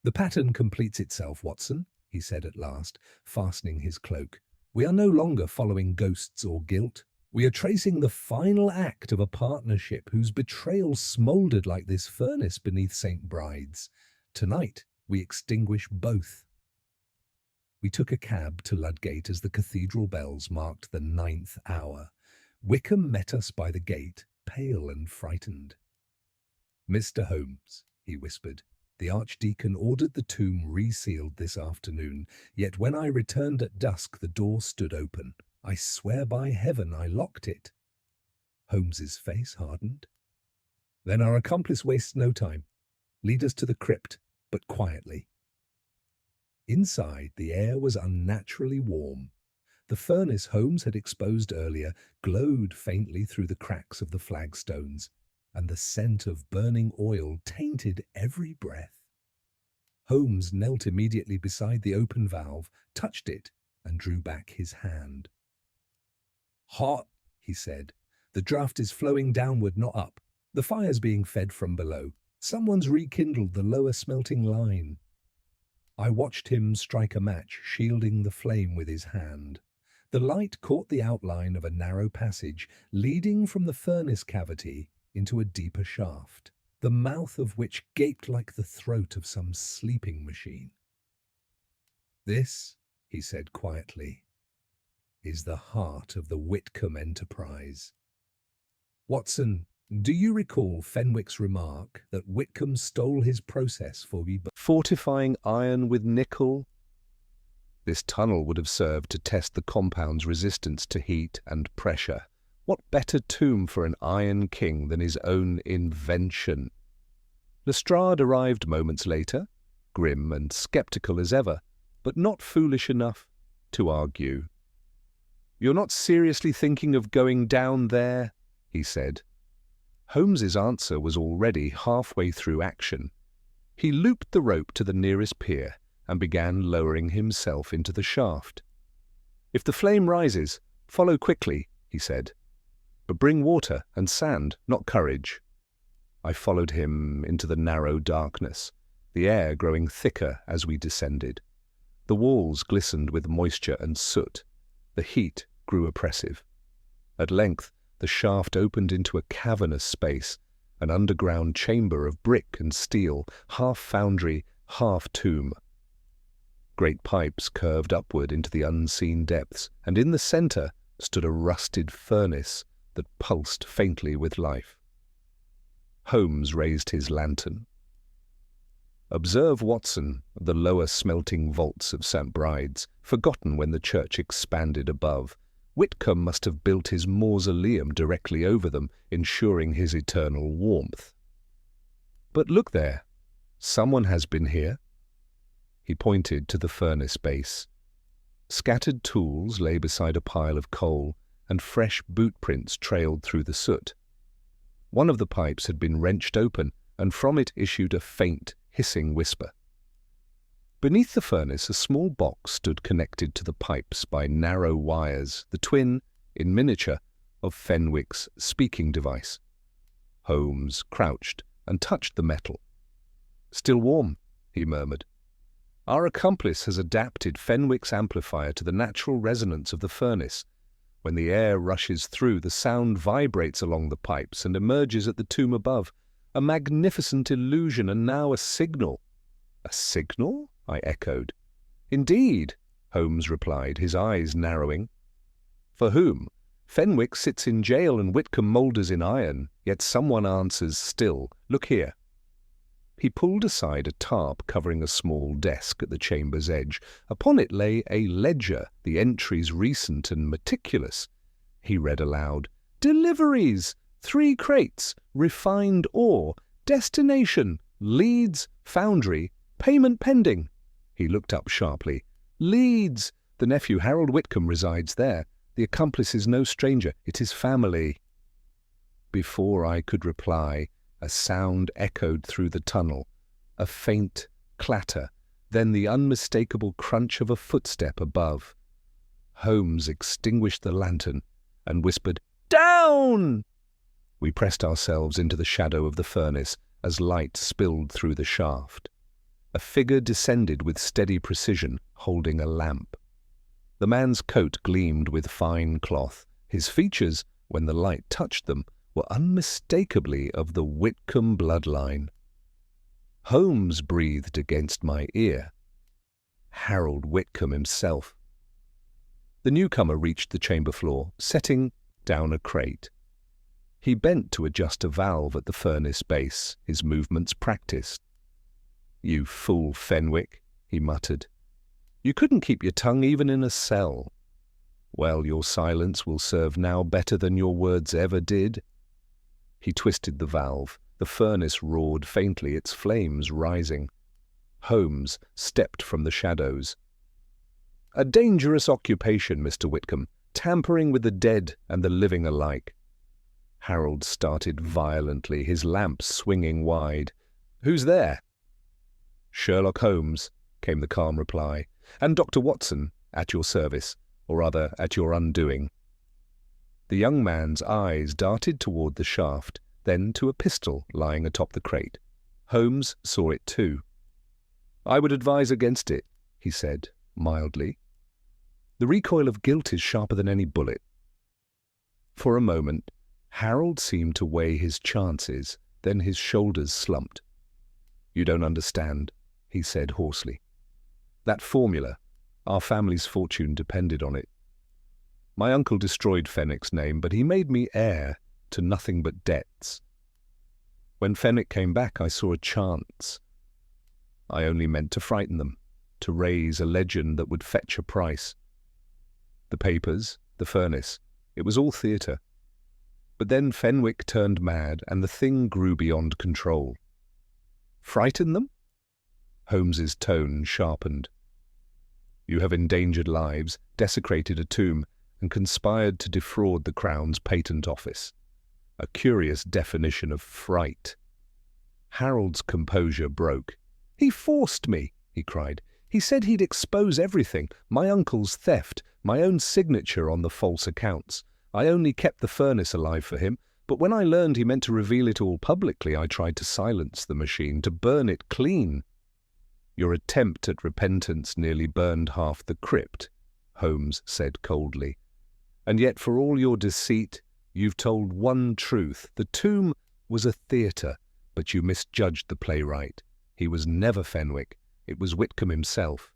"The pattern completes itself, Watson," he said at last, fastening his cloak. "We are no longer following ghosts or guilt. We are tracing the final act of a partnership whose betrayal smouldered like this furnace beneath St. Bride's. Tonight we extinguish both." We took a cab to Ludgate as the cathedral bells marked the 9th hour. Wickham met us by the gate, pale and frightened. "Mr. Holmes," he whispered, "the Archdeacon ordered the tomb resealed this afternoon, yet when I returned at dusk the door stood open. I swear by heaven I locked it." Holmes's face hardened. "Then our accomplice wastes no time. Lead us to the crypt, but quietly." Inside, the air was unnaturally warm. The furnace Holmes had exposed earlier glowed faintly through the cracks of the flagstones, and the scent of burning oil tainted every breath. Holmes knelt immediately beside the open valve, touched it, and drew back his hand. "Hot," he said. "The draft is flowing downward, not up. The fire's being fed from below. Someone's rekindled the lower smelting line." I watched him strike a match, shielding the flame with his hand. The light caught the outline of a narrow passage leading from the furnace cavity into a deeper shaft, the mouth of which gaped like the throat of some sleeping machine. "This," he said quietly, "is the heart of the Whitcomb enterprise. Watson, do you recall Fenwick's remark that Whitcomb stole his process for fortifying iron with nickel? This tunnel would have served to test the compound's resistance to heat and pressure. What better tomb for an Iron King than his own invention? Lestrade arrived moments later, grim and sceptical as ever, but not foolish enough to argue. "You're not seriously thinking of going down there?" he said. Holmes's answer was already halfway through action. He looped the rope to the nearest pier and began lowering himself into the shaft. "If the flame rises, follow quickly," he said. But bring water and sand, not courage." I followed him into the narrow darkness, the air growing thicker as we descended. The walls glistened with moisture and soot. The heat grew oppressive. At length, the shaft opened into a cavernous space, an underground chamber of brick and steel, half foundry, half tomb. Great pipes curved upward into the unseen depths, and in the centre stood a rusted furnace that pulsed faintly with life. Holmes raised his lantern. "Observe, Watson, the lower smelting vaults of St. Bride's, forgotten when the church expanded above. Whitcomb must have built his mausoleum directly over them, ensuring his eternal warmth. But look there, someone has been here." He pointed to the furnace base. Scattered tools lay beside a pile of coal, and fresh boot prints trailed through the soot. One of the pipes had been wrenched open, and from it issued a faint, hissing whisper. Beneath the furnace, a small box stood connected to the pipes by narrow wires, the twin, in miniature, of Fenwick's speaking device. Holmes crouched and touched the metal. "Still warm," he murmured. "Our accomplice has adapted Fenwick's amplifier to the natural resonance of the furnace. When the air rushes through, the sound vibrates along the pipes and emerges at the tomb above. A magnificent illusion, and now a signal." "A signal?" I echoed. "Indeed," Holmes replied, his eyes narrowing. "For whom? Fenwick sits in jail and Whitcomb moulders in iron, yet someone answers still. Look here." He pulled aside a tarp covering a small desk at the chamber's edge. Upon it lay a ledger, the entries recent and meticulous. He read aloud, "Deliveries! 3 crates, refined ore, destination, Leeds, foundry, payment pending." He looked up sharply. "Leeds! The nephew Harold Whitcomb resides there. The accomplice is no stranger. It is family." Before I could reply, a sound echoed through the tunnel, a faint clatter, then the unmistakable crunch of a footstep above. Holmes extinguished the lantern and whispered, "Down!" We pressed ourselves into the shadow of the furnace as light spilled through the shaft. A figure descended with steady precision, holding a lamp. The man's coat gleamed with fine cloth. His features, when the light touched them, were unmistakably of the Whitcomb bloodline. Holmes breathed against my ear. Harold Whitcomb himself. The newcomer reached the chamber floor, setting down a crate. He bent to adjust a valve at the furnace base, his movements practiced. "You fool, Fenwick," he muttered. "You couldn't keep your tongue even in a cell. Well, your silence will serve now better than your words ever did." He twisted the valve. The furnace roared faintly, its flames rising. Holmes stepped from the shadows. "A dangerous occupation, Mr. Whitcomb, tampering with the dead and the living alike." Harold started violently, his lamp swinging wide. "Who's there?" "Sherlock Holmes," came the calm reply, "and Dr. Watson, at your service, or rather at your undoing." The young man's eyes darted toward the shaft, then to a pistol lying atop the crate. Holmes saw it too. "I would advise against it," he said, mildly. "The recoil of guilt is sharper than any bullet." For a moment, Harold seemed to weigh his chances, then his shoulders slumped. "You don't understand," he said hoarsely. "That formula, our family's fortune depended on it. My uncle destroyed Fenwick's name, but he made me heir to nothing but debts. When Fenwick came back, I saw a chance. I only meant to frighten them, to raise a legend that would fetch a price. The papers, the furnace, it was all theatre. But then Fenwick turned mad, and the thing grew beyond control." "Frighten them?" Holmes's tone sharpened. "You have endangered lives, desecrated a tomb, and conspired to defraud the Crown's patent office. A curious definition of fright." Harold's composure broke. "He forced me," he cried. "He said he'd expose everything, my uncle's theft, my own signature on the false accounts. I only kept the furnace alive for him, but when I learned he meant to reveal it all publicly, I tried to silence the machine, to burn it clean." "Your attempt at repentance nearly burned half the crypt," Holmes said coldly. "And yet for all your deceit, you've told one truth. The tomb was a theatre, but you misjudged the playwright. He was never Fenwick. It was Whitcomb himself."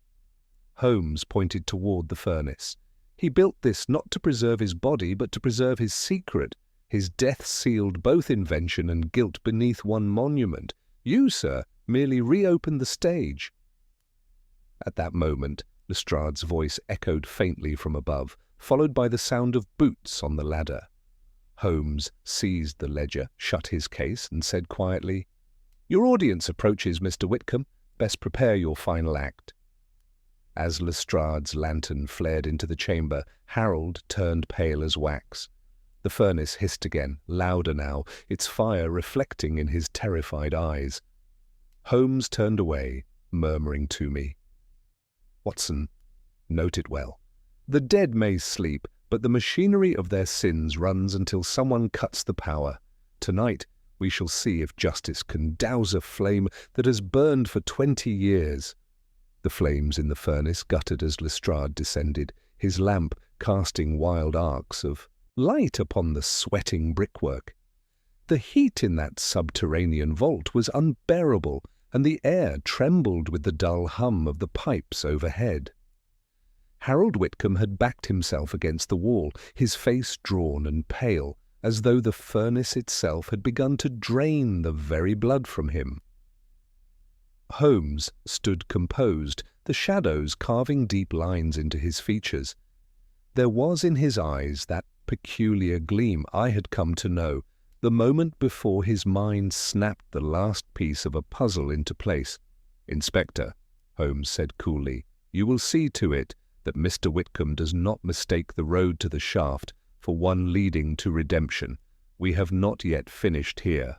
Holmes pointed toward the furnace. "He built this not to preserve his body, but to preserve his secret. His death sealed both invention and guilt beneath one monument. You, sir, merely reopened the stage." At that moment, Lestrade's voice echoed faintly from above, followed by the sound of boots on the ladder. Holmes seized the ledger, shut his case, and said quietly, "Your audience approaches, Mr. Whitcomb. Best prepare your final act." As Lestrade's lantern flared into the chamber, Harold turned pale as wax. The furnace hissed again, louder now, its fire reflecting in his terrified eyes. Holmes turned away, murmuring to me, "Watson, note it well. The dead may sleep, but the machinery of their sins runs until someone cuts the power. Tonight we shall see if justice can douse a flame that has burned for 20 years. The flames in the furnace guttered as Lestrade descended, his lamp casting wild arcs of light upon the sweating brickwork. The heat in that subterranean vault was unbearable, and the air trembled with the dull hum of the pipes overhead. Harold Whitcomb had backed himself against the wall, his face drawn and pale, as though the furnace itself had begun to drain the very blood from him. Holmes stood composed, the shadows carving deep lines into his features. There was in his eyes that peculiar gleam I had come to know, the moment before his mind snapped the last piece of a puzzle into place. "Inspector," Holmes said coolly, "you will see to it that Mr. Whitcomb does not mistake the road to the shaft for one leading to redemption. We have not yet finished here."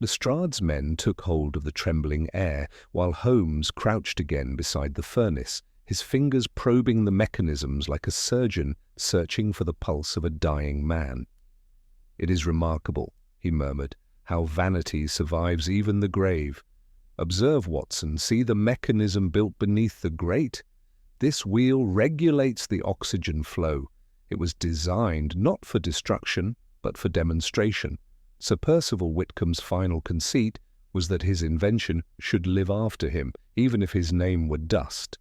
Lestrade's men took hold of the trembling air, while Holmes crouched again beside the furnace, his fingers probing the mechanisms like a surgeon searching for the pulse of a dying man. "It is remarkable," he murmured, "how vanity survives even the grave. Observe, Watson, see the mechanism built beneath the grate. This wheel regulates the oxygen flow. It was designed not for destruction, but for demonstration. Sir Percival Whitcomb's final conceit was that his invention should live after him, even if his name were dust.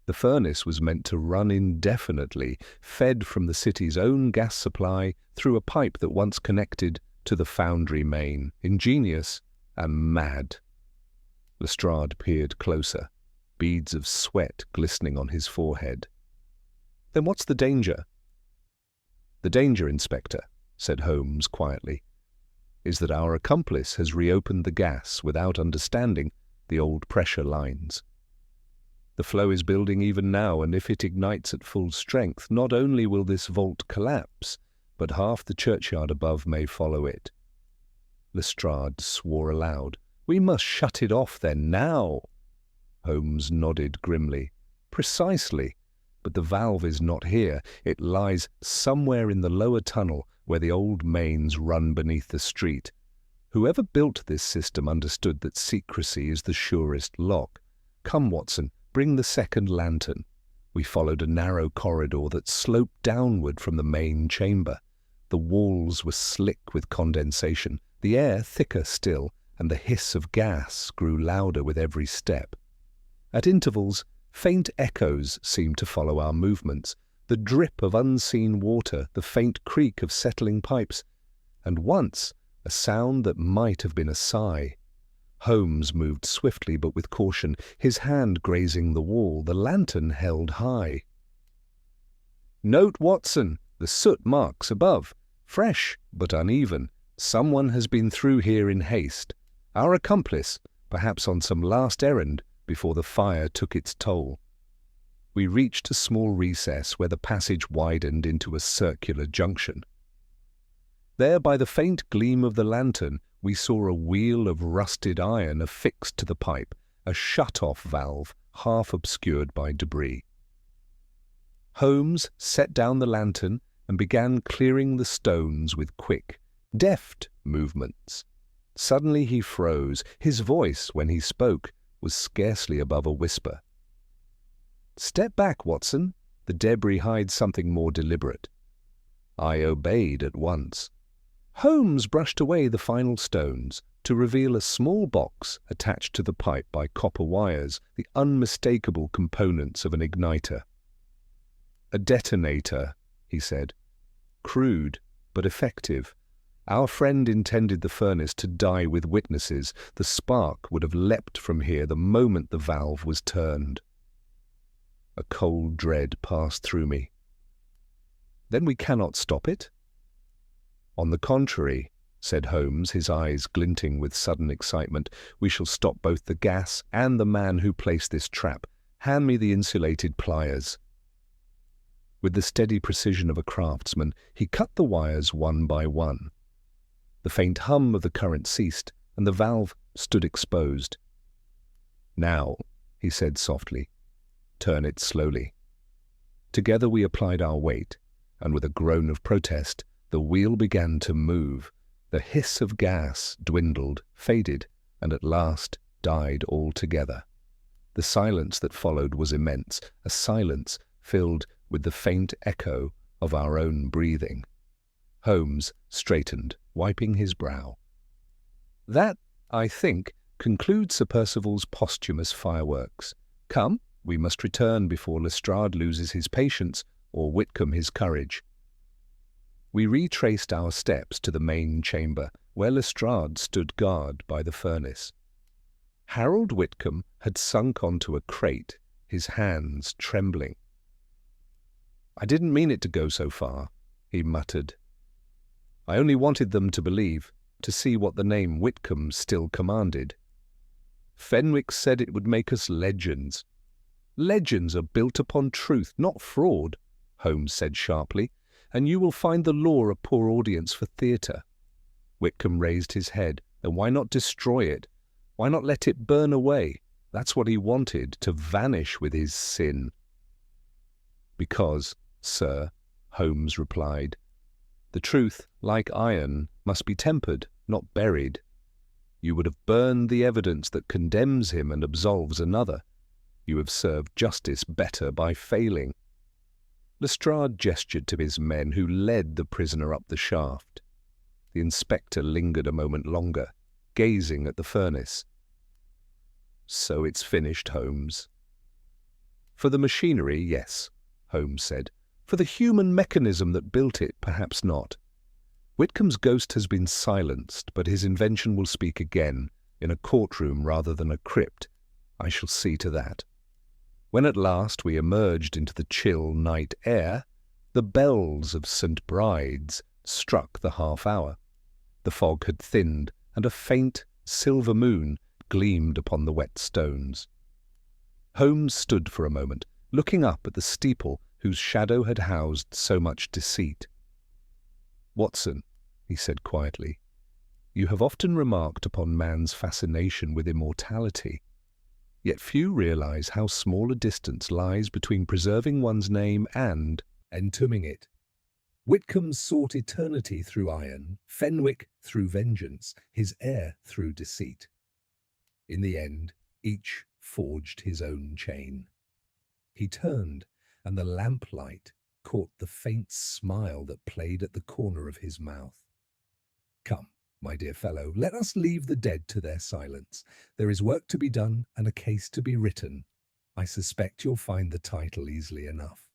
The furnace was meant to run indefinitely, fed from the city's own gas supply through a pipe that once connected to the foundry main. Ingenious and mad. Lestrade peered closer, beads of sweat glistening on his forehead. "Then what's the danger?" "The danger, Inspector," said Holmes quietly, "is that our accomplice has reopened the gas without understanding the old pressure lines. The flow is building even now, and if it ignites at full strength, not only will this vault collapse, but half the churchyard above may follow it." Lestrade swore aloud. "We must shut it off then, now." Holmes nodded grimly. "Precisely. But the valve is not here. It lies somewhere in the lower tunnel where the old mains run beneath the street. Whoever built this system understood that secrecy is the surest lock. Come, Watson, bring the second lantern." We followed a narrow corridor that sloped downward from the main chamber. The walls were slick with condensation, the air thicker still, and the hiss of gas grew louder with every step. At intervals, faint echoes seemed to follow our movements, the drip of unseen water, the faint creak of settling pipes, and once a sound that might have been a sigh. Holmes moved swiftly but with caution, his hand grazing the wall, the lantern held high. "Note, Watson, the soot marks above. Fresh but uneven. Someone has been through here in haste. Our accomplice, perhaps on some last errand before the fire took its toll." We reached a small recess where the passage widened into a circular junction. There, by the faint gleam of the lantern, we saw a wheel of rusted iron affixed to the pipe, a shut-off valve half obscured by debris. Holmes set down the lantern, and began clearing the stones with quick, deft movements. Suddenly he froze. His voice, when he spoke, was scarcely above a whisper. "Step back, Watson. The debris hides something more deliberate." I obeyed at once. Holmes brushed away the final stones to reveal a small box attached to the pipe by copper wires, the unmistakable components of an igniter. "A detonator," he said. "Crude, but effective. Our friend intended the furnace to die with witnesses. The spark would have leapt from here the moment the valve was turned." A cold dread passed through me. "Then we cannot stop it?" "On the contrary," said Holmes, his eyes glinting with sudden excitement, "we shall stop both the gas and the man who placed this trap. Hand me the insulated pliers." With the steady precision of a craftsman, he cut the wires one by one. The faint hum of the current ceased, and the valve stood exposed. "Now," he said softly, "turn it slowly." Together we applied our weight, and with a groan of protest, the wheel began to move. The hiss of gas dwindled, faded, and at last died altogether. The silence that followed was immense, a silence filled with the faint echo of our own breathing. Holmes straightened, wiping his brow. "That, I think, concludes Sir Percival's posthumous fireworks. Come, we must return before Lestrade loses his patience or Whitcomb his courage." We retraced our steps to the main chamber, where Lestrade stood guard by the furnace. Harold Whitcomb had sunk onto a crate, his hands trembling. "I didn't mean it to go so far," he muttered. "I only wanted them to believe, to see what the name Whitcomb still commanded. Fenwick said it would make us legends." "Legends are built upon truth, not fraud," Holmes said sharply, "and you will find the law a poor audience for theatre." Whitcomb raised his head. "Then why not destroy it? Why not let it burn away? That's what he wanted, to vanish with his sin." "Because, sir," Holmes replied, "the truth, like iron, must be tempered, not buried. You would have burned the evidence that condemns him and absolves another. You have served justice better by failing." Lestrade gestured to his men, who led the prisoner up the shaft. The inspector lingered a moment longer, gazing at the furnace. "So it's finished, Holmes." "For the machinery, yes," Holmes said. "For the human mechanism that built it, perhaps not. Whitcomb's ghost has been silenced, but his invention will speak again, in a courtroom rather than a crypt. I shall see to that." When at last we emerged into the chill night air, the bells of St. Bride's struck the half-hour. The fog had thinned, and a faint silver moon gleamed upon the wet stones. Holmes stood for a moment, looking up at the steeple whose shadow had housed so much deceit. "Watson," he said quietly, "you have often remarked upon man's fascination with immortality. Yet few realize how small a distance lies between preserving one's name and entombing it. Whitcomb sought eternity through iron, Fenwick through vengeance, his heir through deceit. In the end, each forged his own chain." He turned, and the lamplight caught the faint smile that played at the corner of his mouth. "Come, my dear fellow, let us leave the dead to their silence. There is work to be done and a case to be written. I suspect you'll find the title easily enough."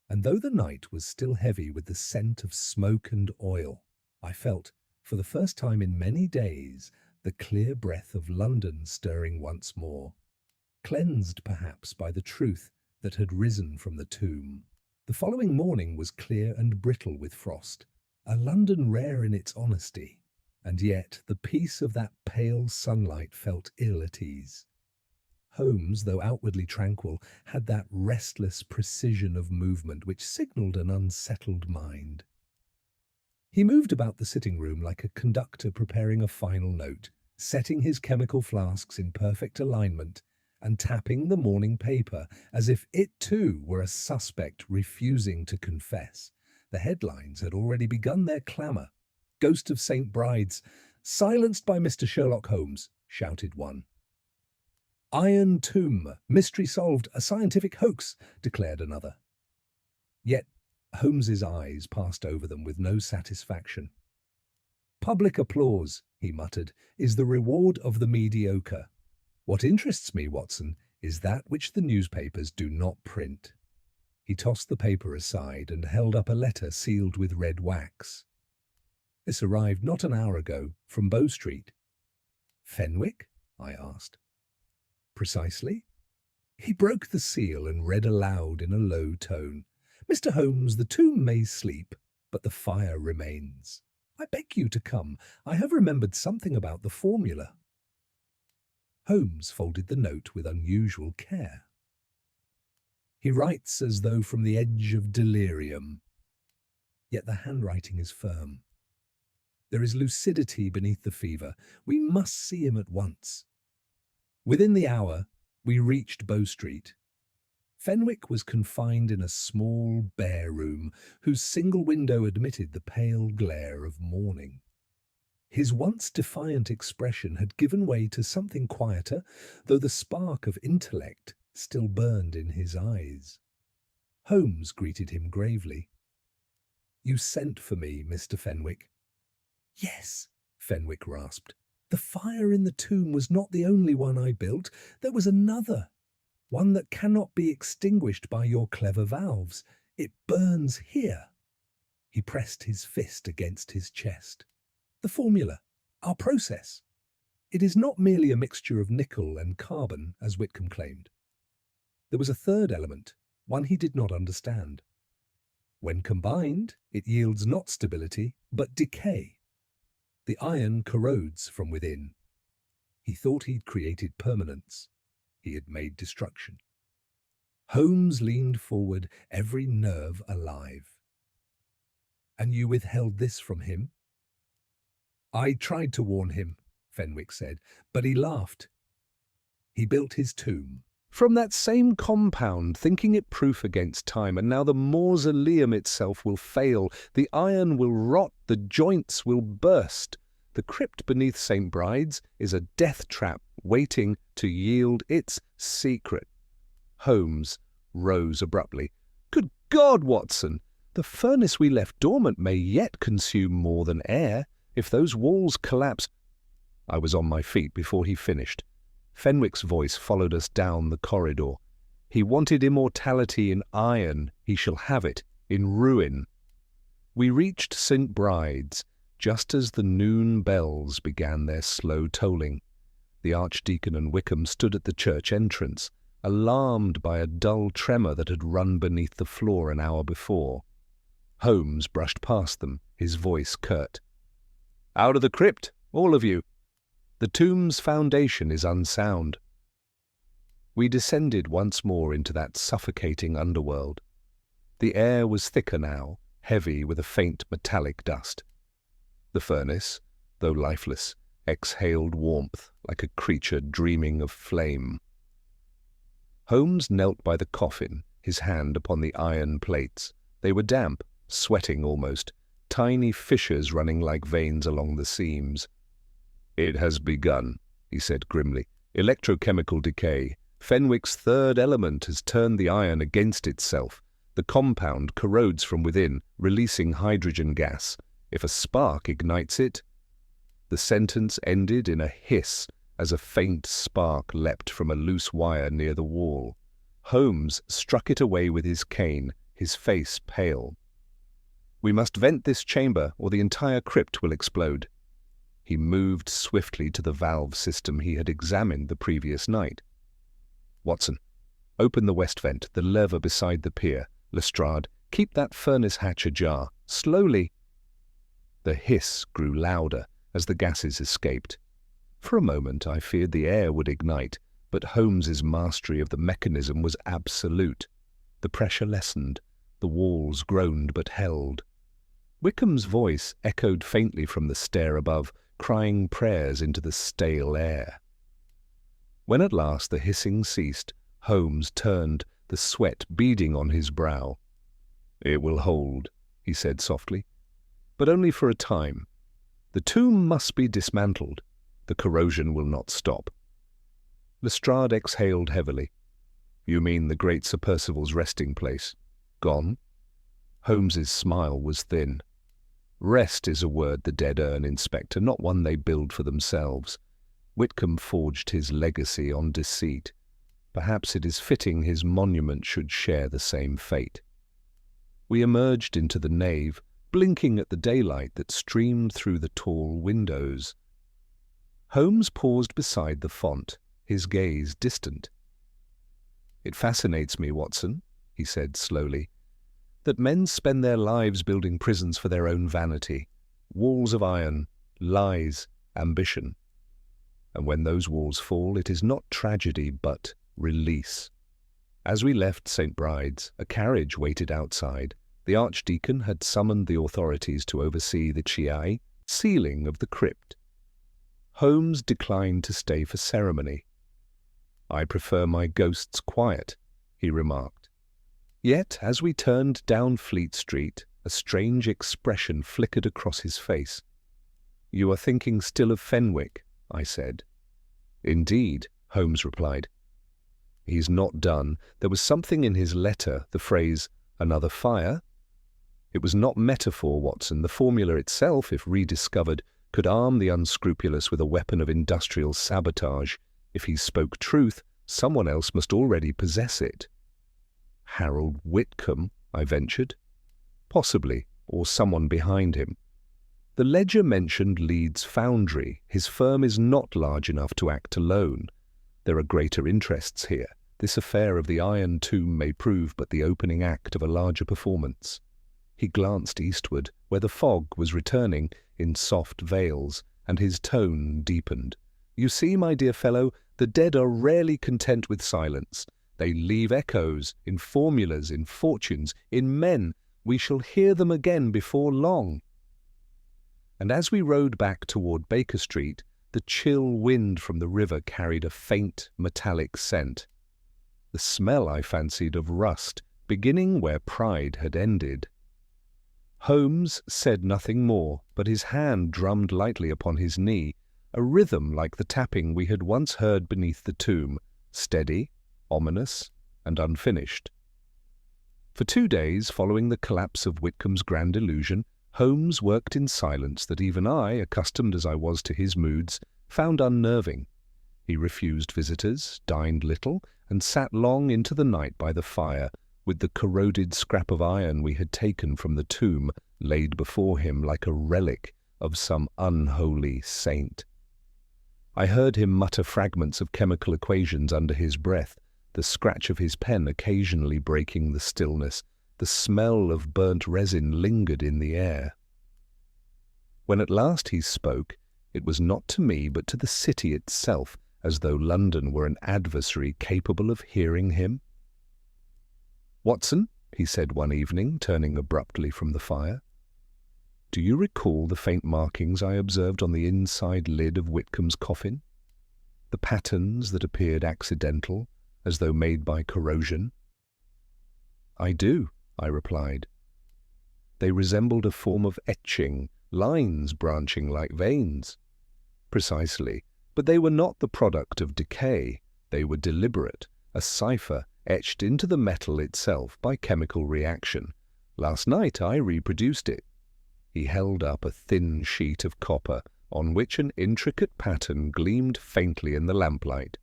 And though the night was still heavy with the scent of smoke and oil, I felt, for the first time in many days, the clear breath of London stirring once more, cleansed perhaps by the truth that had risen from the tomb. The following morning was clear and brittle with frost, a London rare in its honesty, and yet the peace of that pale sunlight felt ill at ease. Holmes, though outwardly tranquil, had that restless precision of movement which signalled an unsettled mind. He moved about the sitting room like a conductor preparing a final note, setting his chemical flasks in perfect alignment and tapping the morning paper as if it too were a suspect refusing to confess. The headlines had already begun their clamour. "Ghost of St. Bride's, silenced by Mr. Sherlock Holmes," shouted one. "Iron Tomb, mystery solved, a scientific hoax," declared another. Yet Holmes's eyes passed over them with no satisfaction. "Public applause," he muttered, "is the reward of the mediocre. What interests me, Watson, is that which the newspapers do not print." He tossed the paper aside and held up a letter sealed with red wax. "This arrived not an hour ago, from Bow Street." "Fenwick?" I asked. "Precisely." He broke the seal and read aloud in a low tone. "Mr. Holmes, the tomb may sleep, but the fire remains. I beg you to come. I have remembered something about the formula." Holmes folded the note with unusual care. He writes as though from the edge of delirium. Yet the handwriting is firm. There is lucidity beneath the fever. We must see him at once. Within the hour, we reached Bow Street. Fenwick was confined in a small, bare room, whose single window admitted the pale glare of morning. His once defiant expression had given way to something quieter, though the spark of intellect still burned in his eyes. Holmes greeted him gravely. "You sent for me, Mr. Fenwick." "Yes," Fenwick rasped. "The fire in the tomb was not the only one I built. There was another, one that cannot be extinguished by your clever valves. It burns here." He pressed his fist against his chest. "The formula, our process. It is not merely a mixture of nickel and carbon, as Whitcomb claimed. There was a third element, one he did not understand. When combined, it yields not stability, but decay. The iron corrodes from within. He thought he'd created permanence. He had made destruction." Holmes leaned forward, every nerve alive. "And you withheld this from him?" "I tried to warn him," Fenwick said, "but he laughed. He built his tomb from that same compound, thinking it proof against time, and now the mausoleum itself will fail, the iron will rot, the joints will burst. The crypt beneath St. Bride's is a death trap waiting to yield its secret." Holmes rose abruptly. "Good God, Watson! The furnace we left dormant may yet consume more than air. If those walls collapse—" I was on my feet before he finished. Fenwick's voice followed us down the corridor. "He wanted immortality in iron. He shall have it in ruin." We reached St. Bride's just as the noon bells began their slow tolling. The Archdeacon and Wickham stood at the church entrance, alarmed by a dull tremor that had run beneath the floor an hour before. Holmes brushed past them, his voice curt. "Out of the crypt, all of you. The tomb's foundation is unsound." We descended once more into that suffocating underworld. The air was thicker now, heavy with a faint metallic dust. The furnace, though lifeless, exhaled warmth like a creature dreaming of flame. Holmes knelt by the coffin, his hand upon the iron plates. They were damp, sweating almost, tiny fissures running like veins along the seams. "It has begun," he said grimly. "Electrochemical decay. Fenwick's third element has turned the iron against itself. The compound corrodes from within, releasing hydrogen gas. If a spark ignites it—" The sentence ended in a hiss as a faint spark leapt from a loose wire near the wall. Holmes struck it away with his cane, his face pale. "We must vent this chamber, or the entire crypt will explode." He moved swiftly to the valve system he had examined the previous night. "Watson, open the west vent, the lever beside the pier. Lestrade, keep that furnace hatch ajar. Slowly." The hiss grew louder as the gases escaped. For a moment I feared the air would ignite, but Holmes's mastery of the mechanism was absolute. The pressure lessened. The walls groaned but held. Wickham's voice echoed faintly from the stair above, crying prayers into the stale air. When at last the hissing ceased, Holmes turned, the sweat beading on his brow. "It will hold," he said softly. "But only for a time. The tomb must be dismantled. The corrosion will not stop." Lestrade exhaled heavily. "You mean the great Sir Percival's resting place? Gone?" Holmes's smile was thin. "Rest is a word the dead earn, Inspector, not one they build for themselves. Whitcomb forged his legacy on deceit. Perhaps it is fitting his monument should share the same fate." We emerged into the nave, blinking at the daylight that streamed through the tall windows. Holmes paused beside the font, his gaze distant. "It fascinates me, Watson," he said slowly, "that men spend their lives building prisons for their own vanity, walls of iron, lies, ambition. And when those walls fall, it is not tragedy but release." As we left St. Bride's, a carriage waited outside. The Archdeacon had summoned the authorities to oversee the Chiai sealing of the crypt. Holmes declined to stay for ceremony. "I prefer my ghosts quiet," he remarked. Yet, as we turned down Fleet Street, a strange expression flickered across his face. "You are thinking still of Fenwick," I said. "Indeed," Holmes replied. "He's not done. There was something in his letter, the phrase, 'another fire.' It was not metaphor, Watson. The formula itself, if rediscovered, could arm the unscrupulous with a weapon of industrial sabotage. If he spoke truth, someone else must already possess it." "Harold Whitcomb," I ventured. "Possibly, or someone behind him. The ledger mentioned Leeds Foundry. His firm is not large enough to act alone. There are greater interests here. This affair of the Iron Tomb may prove but the opening act of a larger performance." He glanced eastward, where the fog was returning in soft veils, and his tone deepened. "You see, my dear fellow, the dead are rarely content with silence. They leave echoes, in formulas, in fortunes, in men. We shall hear them again before long." And as we rode back toward Baker Street, the chill wind from the river carried a faint, metallic scent. The smell, I fancied, of rust, beginning where pride had ended. Holmes said nothing more, but his hand drummed lightly upon his knee, a rhythm like the tapping we had once heard beneath the tomb, steady, ominous, and unfinished. For 2 days following the collapse of Whitcomb's grand illusion, Holmes worked in silence that even I, accustomed as I was to his moods, found unnerving. He refused visitors, dined little, and sat long into the night by the fire, with the corroded scrap of iron we had taken from the tomb laid before him like a relic of some unholy saint. I heard him mutter fragments of chemical equations under his breath, the scratch of his pen occasionally breaking the stillness. The smell of burnt resin lingered in the air. When at last he spoke, it was not to me but to the city itself, as though London were an adversary capable of hearing him. "Watson," he said one evening, turning abruptly from the fire, "do you recall the faint markings I observed on the inside lid of Whitcomb's coffin? The patterns that appeared accidental, as though made by corrosion?" "I do," I replied. "They resembled a form of etching, lines branching like veins." "Precisely, but they were not the product of decay. They were deliberate, a cipher etched into the metal itself by chemical reaction. Last night I reproduced it." He held up a thin sheet of copper on which an intricate pattern gleamed faintly in the lamplight.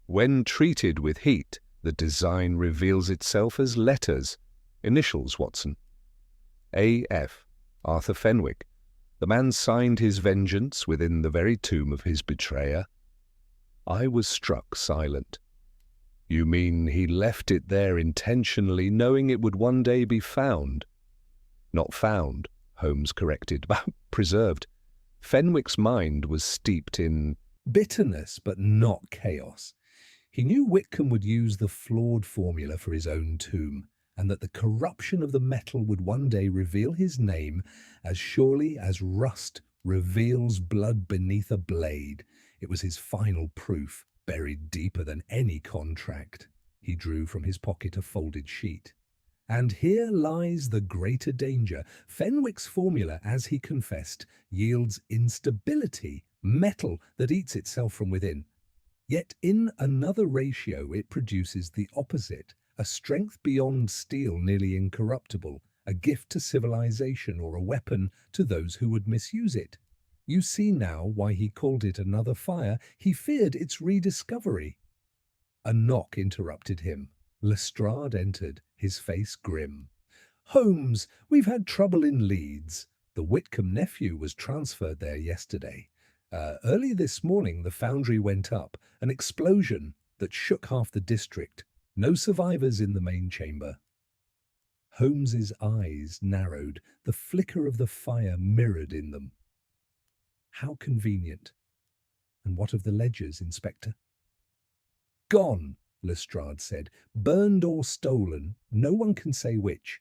"When treated with heat, the design reveals itself as letters. Initials, Watson. A.F. Arthur Fenwick. The man signed his vengeance within the very tomb of his betrayer." I was struck silent. "You mean he left it there intentionally, knowing it would one day be found?" "Not found," Holmes corrected, "but preserved. Fenwick's mind was steeped in bitterness, but not chaos. He knew Whitcomb would use the flawed formula for his own tomb, and that the corruption of the metal would one day reveal his name as surely as rust reveals blood beneath a blade. It was his final proof, buried deeper than any contract." He drew from his pocket a folded sheet. And here lies the greater danger. Fenwick's formula, as he confessed, yields instability, metal that eats itself from within. Yet in another ratio it produces the opposite, a strength beyond steel, nearly incorruptible, a gift to civilization or a weapon to those who would misuse it. You see now why he called it another fire. He feared its rediscovery. A knock interrupted him. Lestrade entered, his face grim. "Holmes, we've had trouble in Leeds. The Whitcomb nephew was transferred there yesterday. Early this morning the foundry went up, an explosion that shook half the district. No survivors in the main chamber." Holmes's eyes narrowed, the flicker of the fire mirrored in them. "How convenient. And what of the ledgers, Inspector?" "Gone," Lestrade said. "Burned or stolen, no one can say which.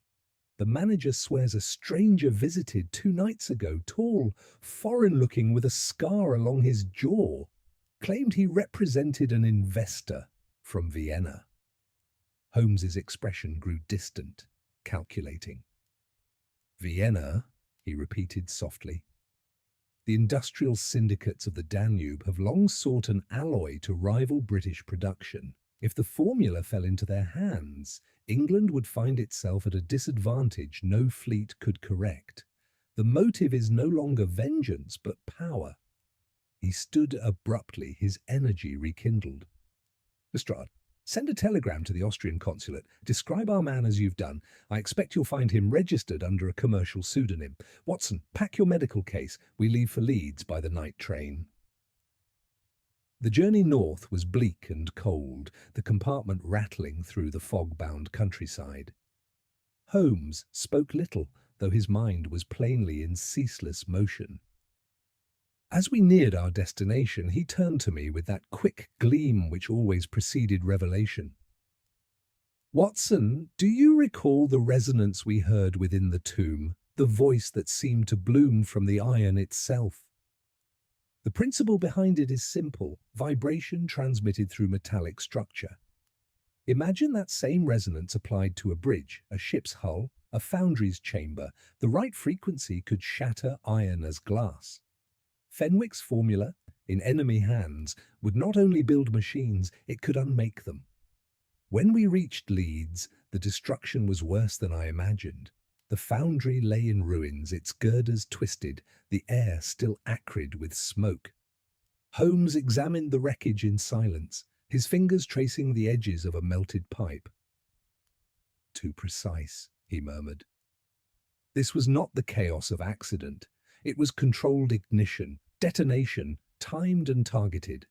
The manager swears a stranger visited 2 nights ago, tall, foreign-looking with a scar along his jaw. Claimed he represented an investor from Vienna." Holmes's expression grew distant, calculating. "Vienna," he repeated softly. "The industrial syndicates of the Danube have long sought an alloy to rival British production. If the formula fell into their hands, England would find itself at a disadvantage no fleet could correct. The motive is no longer vengeance, but power." He stood abruptly, his energy rekindled. "Lestrade, send a telegram to the Austrian consulate. Describe our man as you've done. I expect you'll find him registered under a commercial pseudonym. Watson, pack your medical case. We leave for Leeds by the night train." The journey north was bleak and cold, the compartment rattling through the fog-bound countryside. Holmes spoke little, though his mind was plainly in ceaseless motion. As we neared our destination, he turned to me with that quick gleam which always preceded revelation. "Watson, do you recall the resonance we heard within the tomb, the voice that seemed to bloom from the iron itself? The principle behind it is simple: vibration transmitted through metallic structure. Imagine that same resonance applied to a bridge, a ship's hull, a foundry's chamber. The right frequency could shatter iron as glass. Fenwick's formula, in enemy hands, would not only build machines, it could unmake them. When we reached Leeds, the destruction was worse than I imagined. The foundry lay in ruins, its girders twisted, the air still acrid with smoke. Holmes examined the wreckage in silence, his fingers tracing the edges of a melted pipe. "Too precise," he murmured. This was not the chaos of accident. It was controlled ignition, detonation, timed and targeted.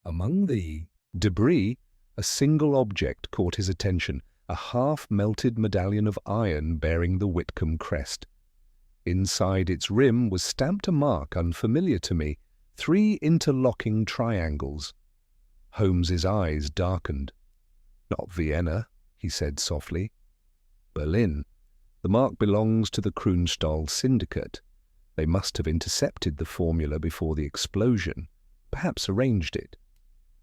Among the debris, a single object caught his attention, a half-melted medallion of iron bearing the Whitcomb crest. Inside its rim was stamped a mark unfamiliar to me, 3 interlocking triangles. Holmes's eyes darkened. "Not Vienna," he said softly. "Berlin. The mark belongs to the Kronstahl syndicate. They must have intercepted the formula before the explosion, perhaps arranged it."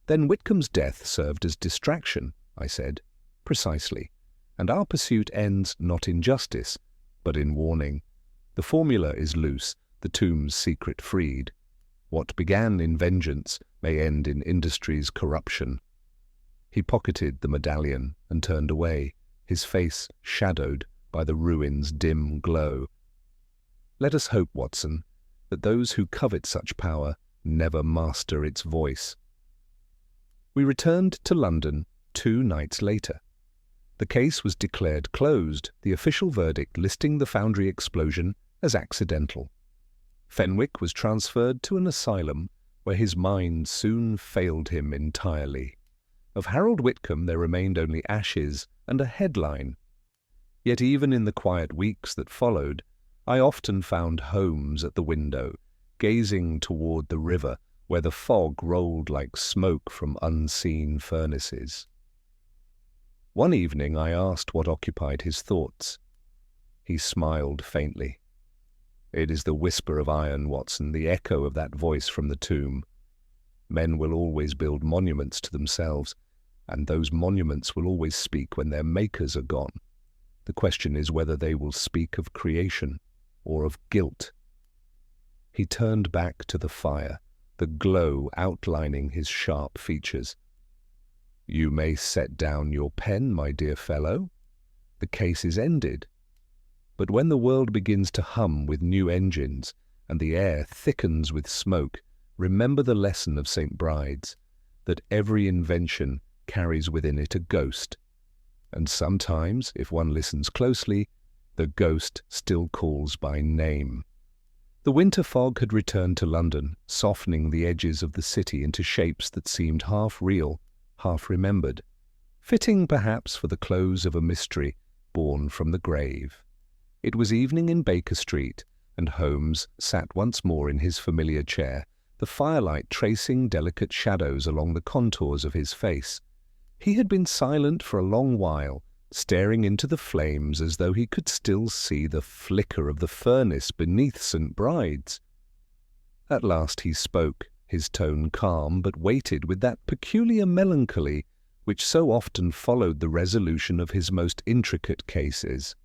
"Then Whitcomb's death served as distraction," I said. "Precisely. And our pursuit ends not in justice, but in warning. The formula is loose, the tomb's secret freed. What began in vengeance may end in industry's corruption." He pocketed the medallion and turned away, his face shadowed by the ruin's dim glow. "Let us hope, Watson, that those who covet such power never master its voice." We returned to London 2 nights later. The case was declared closed, the official verdict listing the foundry explosion as accidental. Fenwick was transferred to an asylum where his mind soon failed him entirely. Of Harold Whitcomb there remained only ashes and a headline. Yet even in the quiet weeks that followed, I often found Holmes at the window, gazing toward the river where the fog rolled like smoke from unseen furnaces. One evening I asked what occupied his thoughts. He smiled faintly. "It is the whisper of iron, Watson, the echo of that voice from the tomb. Men will always build monuments to themselves, and those monuments will always speak when their makers are gone. The question is whether they will speak of creation or of guilt. He turned back to the fire, the glow outlining his sharp features. "You may set down your pen, my dear fellow. The case is ended. But when the world begins to hum with new engines and the air thickens with smoke, remember the lesson of St. Bride's, that every invention carries within it a ghost. And sometimes, if one listens closely, the ghost still calls by name." The winter fog had returned to London, softening the edges of the city into shapes that seemed half real, half remembered, fitting perhaps for the close of a mystery born from the grave. It was evening in Baker Street, and Holmes sat once more in his familiar chair, the firelight tracing delicate shadows along the contours of his face. He had been silent for a long while, staring into the flames as though he could still see the flicker of the furnace beneath St. Bride's. At last he spoke, his tone calm, but weighted with that peculiar melancholy which so often followed the resolution of his most intricate cases.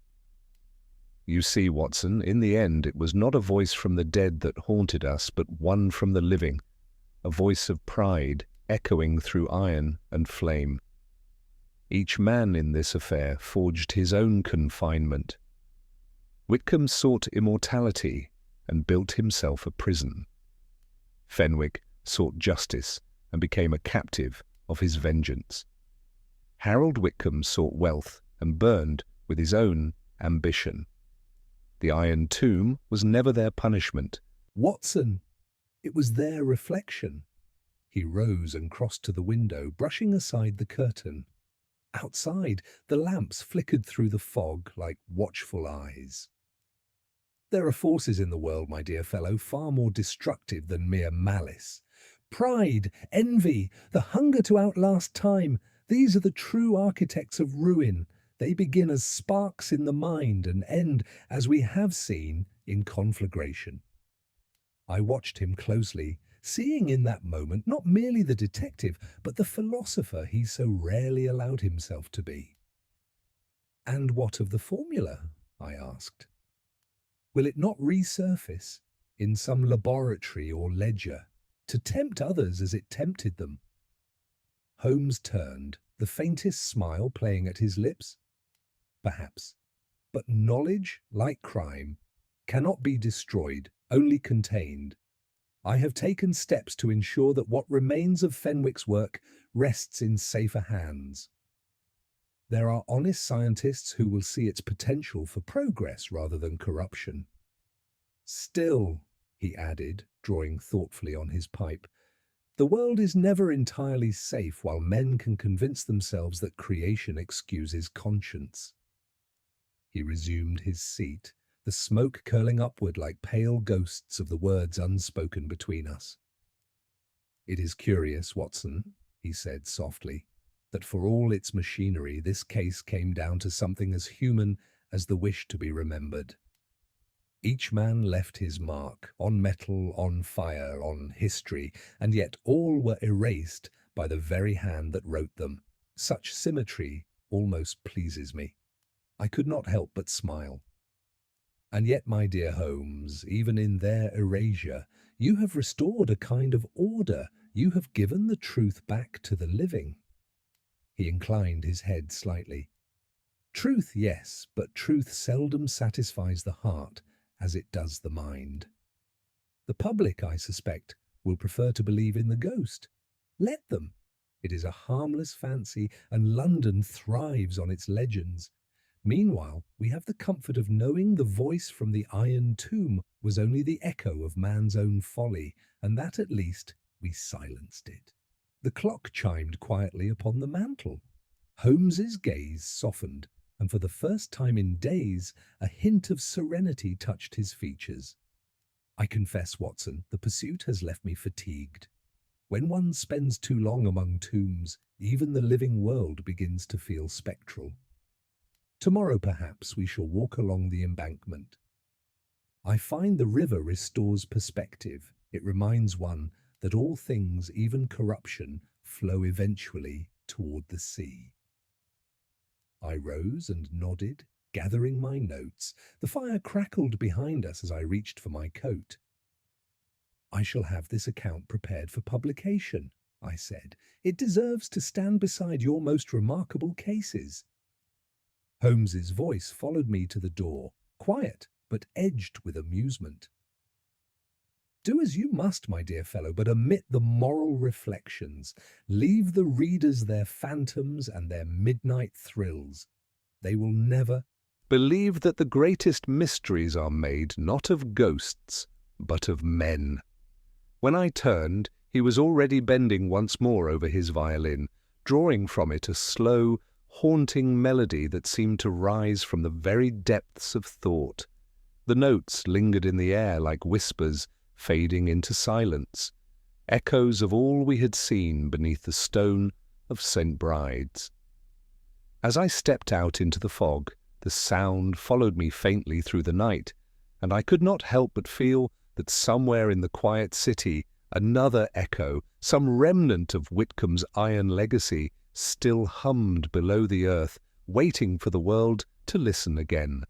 "You see, Watson, in the end it was not a voice from the dead that haunted us, but one from the living, a voice of pride echoing through iron and flame. Each man in this affair forged his own confinement. Whitcomb sought immortality and built himself a prison. Fenwick sought justice and became a captive of his vengeance. Harold Whitcomb sought wealth and burned with his own ambition. The iron tomb was never their punishment. Watson, it was their reflection." He rose and crossed to the window, brushing aside the curtain. Outside, the lamps flickered through the fog like watchful eyes. "There are forces in the world, my dear fellow, far more destructive than mere malice. Pride, envy, the hunger to outlast time, these are the true architects of ruin. They begin as sparks in the mind and end, as we have seen, in conflagration." I watched him closely, seeing in that moment not merely the detective, but the philosopher he so rarely allowed himself to be. "And what of the formula?" I asked. "Will it not resurface in some laboratory or ledger, to tempt others as it tempted them?" Holmes turned, the faintest smile playing at his lips. "Perhaps. But knowledge, like crime, cannot be destroyed, only contained. I have taken steps to ensure that what remains of Fenwick's work rests in safer hands. There are honest scientists who will see its potential for progress rather than corruption. Still," he added, drawing thoughtfully on his pipe, "the world is never entirely safe while men can convince themselves that creation excuses conscience." He resumed his seat, the smoke curling upward like pale ghosts of the words unspoken between us. "It is curious, Watson," he said softly, "that for all its machinery, this case came down to something as human as the wish to be remembered. Each man left his mark, on metal, on fire, on history, and yet all were erased by the very hand that wrote them. Such symmetry almost pleases me." I could not help but smile. "And yet, my dear Holmes, even in their erasure, you have restored a kind of order. You have given the truth back to the living." He inclined his head slightly. "Truth, yes, but truth seldom satisfies the heart as it does the mind. The public, I suspect, will prefer to believe in the ghost. Let them. It is a harmless fancy, and London thrives on its legends. Meanwhile, we have the comfort of knowing the voice from the iron tomb was only the echo of man's own folly, and that at least we silenced it." The clock chimed quietly upon the mantel. Holmes's gaze softened, and for the first time in days, a hint of serenity touched his features. "I confess, Watson, the pursuit has left me fatigued. When one spends too long among tombs, even the living world begins to feel spectral. Tomorrow, perhaps, we shall walk along the embankment. I find the river restores perspective. It reminds one that all things, even corruption, flow eventually toward the sea." I rose and nodded, gathering my notes. The fire crackled behind us as I reached for my coat. "I shall have this account prepared for publication," I said. "It deserves to stand beside your most remarkable cases." Holmes's voice followed me to the door, quiet but edged with amusement. "Do as you must, my dear fellow, but omit the moral reflections. Leave the readers their phantoms and their midnight thrills. They will never believe that the greatest mysteries are made not of ghosts, but of men." When I turned, he was already bending once more over his violin, drawing from it a slow, haunting melody that seemed to rise from the very depths of thought. The notes lingered in the air like whispers, fading into silence, echoes of all we had seen beneath the stone of St. Bride's. As I stepped out into the fog, the sound followed me faintly through the night, and I could not help but feel that somewhere in the quiet city another echo, some remnant of Whitcomb's iron legacy, still hummed below the earth, waiting for the world to listen again.